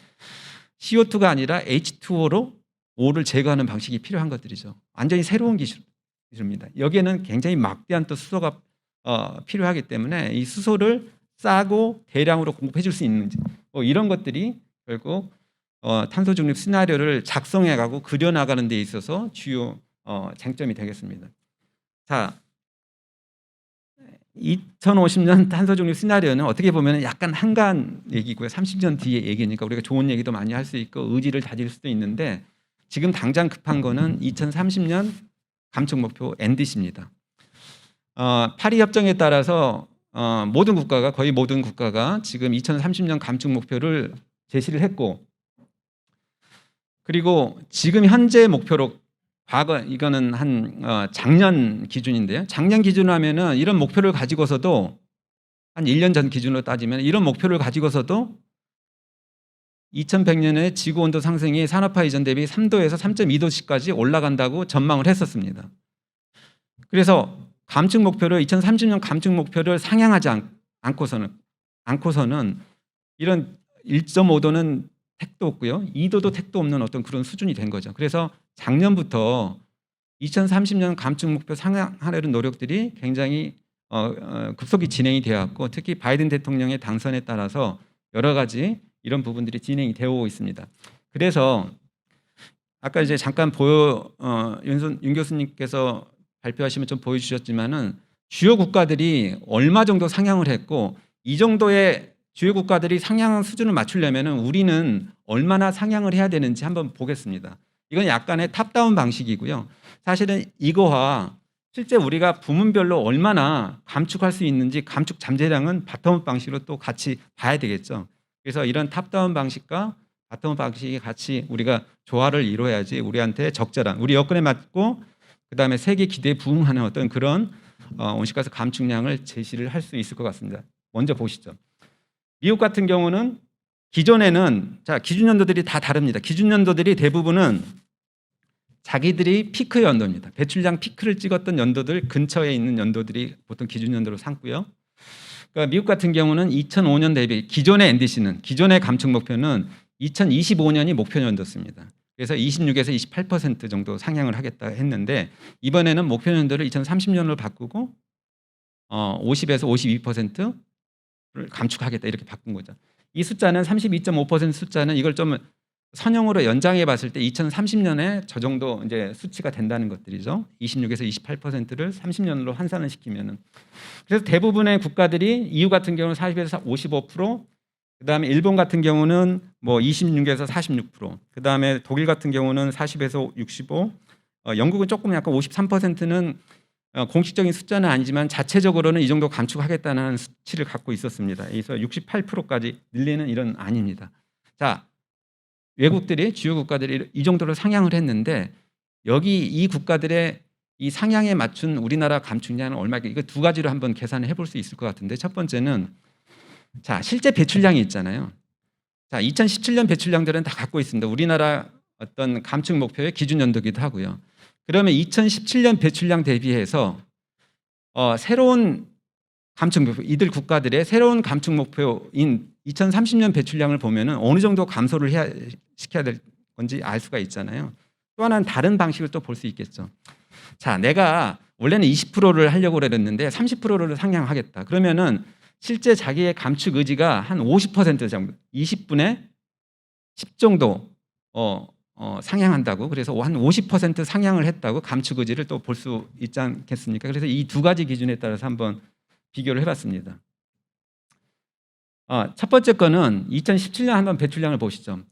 CO2가 아니라 H2O로 O를 제거하는 방식이 필요한 것들이죠. 완전히 새로운 기술입니다. 여기에는 굉장히 막대한 또 수소가 필요하기 때문에 이 수소를 싸고 대량으로 공급해 줄 수 있는지, 뭐 이런 것들이 결국 탄소 중립 시나리오를 작성해 가고 그려 나가는 데 있어서 주요 쟁점이 되겠습니다. 자, 2050년 탄소 중립 시나리오는 어떻게 보면 약간 한가한 얘기고요. 30년 뒤의 얘기니까 우리가 좋은 얘기도 많이 할 수 있고 의지를 다질 수도 있는데 지금 당장 급한 거는 2030년 감축 목표 NDC입니다. 파리 협정에 따라서 거의 모든 국가가 지금 2030년 감축 목표를 제시를 했고, 그리고 지금 현재 목표로 과거 이거는 한 작년 기준인데요. 작년 기준으로 하면은 이런 목표를 가지고서도 한 1년 전 기준으로 따지면 이런 목표를 가지고서도 2100년에 지구 온도 상승이 산업화 이전 대비 3도에서 3.2도씩까지 올라간다고 전망을 했었습니다. 그래서 감축 목표를 2030년 감축 목표를 상향하지 않고서는 이런 1.5도는 택도 없고요. 2도도 택도 없는 어떤 그런 수준이 된 거죠. 그래서 작년부터 2030년 감축 목표 상향하려는 노력들이 굉장히 급속히 진행이 되었고, 특히 바이든 대통령의 당선에 따라서 여러 가지 이런 부분들이 진행이 되어 있습니다. 그래서 아까 이제 잠깐 윤 교수님께서 발표하시면 좀 보여주셨지만은 주요 국가들이 얼마 정도 상향을 했고 이 정도의 주요 국가들이 상향 수준을 맞추려면 우리는 얼마나 상향을 해야 되는지 한번 보겠습니다. 이건 약간의 탑다운 방식이고요. 사실은 이거와 실제 우리가 부문별로 얼마나 감축할 수 있는지 감축 잠재량은 바텀업 방식으로 또 같이 봐야 되겠죠. 그래서 이런 탑다운 방식과 바텀업 방식이 같이 우리가 조화를 이루어야지 우리한테 적절한 우리 여건에 맞고 그다음에 세계 기대에 부응하는 어떤 그런 온실가스 감축량을 제시를 할 수 있을 것 같습니다. 먼저 보시죠. 미국 같은 경우는 기존에는 기준 연도들이 다 다릅니다. 기준 연도들이 대부분은 자기들이 피크 연도입니다. 배출량 피크를 찍었던 연도들 근처에 있는 연도들이 보통 기준 연도로 삼고요. 그러니까 미국 같은 경우는 2005년 대비 기존의 NDC는 기존의 감축 목표는 2025년이 목표 연도였습니다. 그래서 26에서 28% 정도 상향을 하겠다 했는데 이번에는 목표 연도를 2030년으로 바꾸고 50에서 52%를 감축하겠다 이렇게 바꾼 거죠. 이 숫자는 32.5% 숫자는 이걸 좀 선형으로 연장해 봤을 때 2030년에 저 정도 이제 수치가 된다는 것들이죠. 26에서 28%를 30년으로 환산을 시키면은. 그래서 대부분의 국가들이 EU 같은 경우는 40에서 55%, 그다음에 일본 같은 경우는 뭐 26에서 46%, 그다음에 독일 같은 경우는 40에서 65, 영국은 조금 약간 53%는 공식적인 숫자는 아니지만 자체적으로는 이 정도 감축하겠다는 수치를 갖고 있었습니다. 그래서 68%까지 늘리는 이런 안입니다. 자, 외국들이 주요 국가들이 이 정도로 상향을 했는데 여기 이 국가들의 이 상향에 맞춘 우리나라 감축량은 얼마일까? 이거 두 가지로 한번 계산을 해볼 수 있을 것 같은데 첫 번째는 자 실제 배출량이 있잖아요. 자 2017년 배출량들은 다 갖고 있습니다. 우리나라 어떤 감축 목표의 기준 연도기도 하고요. 그러면 2017년 배출량 대비해서 새로운 감축 목표, 이들 국가들의 새로운 감축 목표인 2030년 배출량을 보면은 어느 정도 감소를 시켜야 될 건지 알 수가 있잖아요. 또 하나는 다른 방식을 또 볼 수 있겠죠. 자, 내가 원래는 20%를 하려고 그랬는데 30%를 상향하겠다. 그러면은 실제 자기의 감축 의지가 한 50% 정도, 20분의 10 정도 상향한다고. 그래서 한 50% 상향을 했다고 감축 의지를 또 볼 수 있지 않겠습니까? 그래서 이 두 가지 기준에 따라서 한번 비교를 해봤습니다. 첫 번째 거는 2017년 한번 배출량을 보시죠.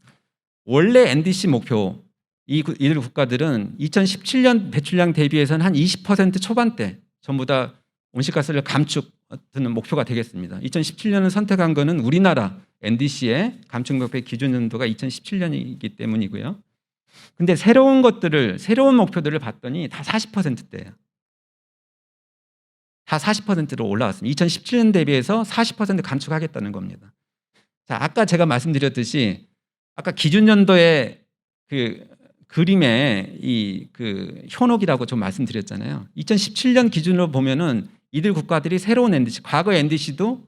원래 NDC 목표 이들 국가들은 2017년 배출량 대비해서는 한 20% 초반대 전부 다 온실가스를 감축하는 목표가 되겠습니다. 2017년을 선택한 거는 우리나라 NDC의 감축 목표의 기준 연도가 2017년이기 때문이고요. 근데 새로운 목표들을 봤더니 다 40%대예요. 다 40%로 올라왔습니다. 2017년 대비해서 40% 감축하겠다는 겁니다. 자, 아까 제가 말씀드렸듯이 아까 기준 연도의 그 그림의 이 그 현혹이라고 좀 말씀드렸잖아요. 2017년 기준으로 보면은 이들 국가들이 새로운 NDC, 과거 NDC도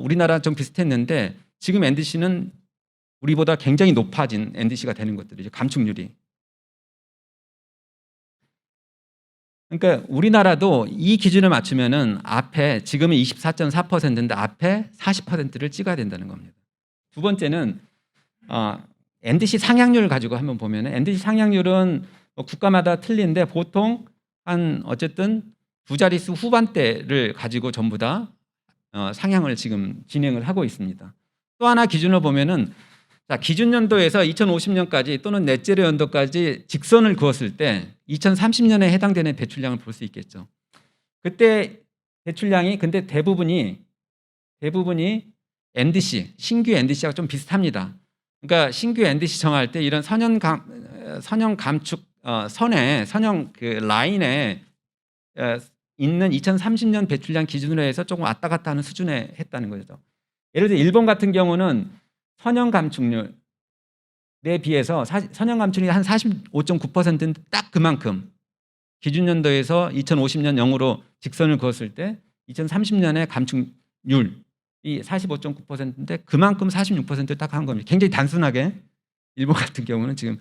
우리나라 좀 비슷했는데 지금 NDC는 우리보다 굉장히 높아진 NDC가 되는 것들이죠. 감축률이. 그러니까 우리나라도 이 기준을 맞추면은 앞에 지금은 24.4%인데 앞에 40%를 찍어야 된다는 겁니다. 두 번째는 NDC 상향률을 가지고 한번 보면은 NDC 상향률은 국가마다 틀린데 보통 한 어쨌든 두 자릿수 후반대를 가지고 전부 다 상향을 지금 진행을 하고 있습니다. 또 하나 기준을 보면은 자, 기준 연도에서 2050년까지 또는 넷제로 연도까지 직선을 그었을 때 2030년에 해당되는 배출량을 볼 수 있겠죠. 그때 배출량이 근데 대부분이 NDC, 신규 NDC하고 좀 비슷합니다. 그러니까 신규 NDC 정할 때 이런 선형 감축 선형 그 라인에 있는 2030년 배출량 기준으로 해서 조금 왔다 갔다 하는 수준에 했다는 거죠. 예를 들어 일본 같은 경우는 선형 감축률에 비해서 선형 감축률이 한 45.9%인데 딱 그만큼 기준 연도에서 2050년 0으로 직선을 그었을 때 2030년에 감축률이 45.9%인데 그만큼 46%를 딱 한 겁니다. 굉장히 단순하게 일본 같은 경우는 지금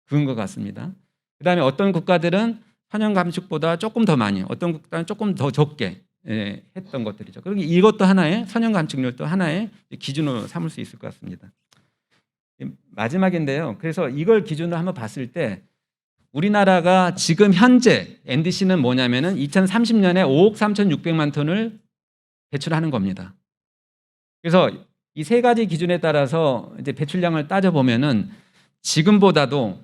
그런 것 같습니다. 그다음에 어떤 국가들은 선형 감축보다 조금 더 많이, 어떤 국가는 조금 더 적게 했던 것들이죠. 그리고 이것도 하나의 선형 감축률도 하나의 기준으로 삼을 수 있을 것 같습니다. 마지막인데요. 그래서 이걸 기준으로 한번 봤을 때 우리나라가 지금 현재 NDC는 뭐냐면은 2030년에 5억 3,600만 톤을 배출하는 겁니다. 그래서 이 세 가지 기준에 따라서 이제 배출량을 따져 보면은 지금보다도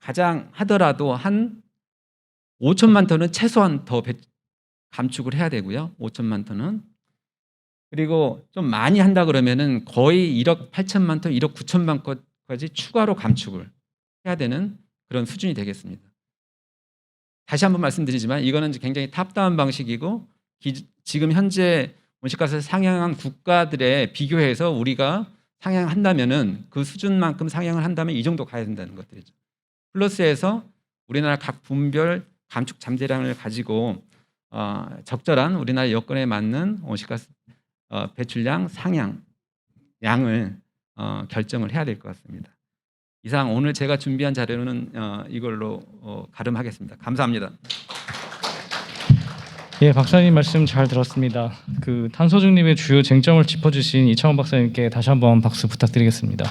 가장 하더라도 한 5천만 톤은 최소한 더 감축을 해야 되고요. 5천만 톤은. 그리고 좀 많이 한다 그러면은 거의 1억 8천만 톤, 1억 9천만 톤까지 추가로 감축을 해야 되는 그런 수준이 되겠습니다. 다시 한번 말씀드리지만 이거는 굉장히 탑다운 방식이고 지금 현재 온실가스 상향한 국가들에 비교해서 우리가 상향한다면은 그 수준만큼 상향을 한다면 이 정도 가야 된다는 것들이죠. 플러스해서 우리나라 각 분별 감축 잠재량을 가지고 적절한 우리나라 여건에 맞는 온실가스 배출량 상향 양을 결정을 해야 될 것 같습니다. 이상 오늘 제가 준비한 자료는 이걸로 가름하겠습니다. 감사합니다. 예, 박사님 말씀 잘 들었습니다. 그 탄소 중립의 주요 쟁점을 짚어주신 이창원 박사님께 다시 한번 박수 부탁드리겠습니다.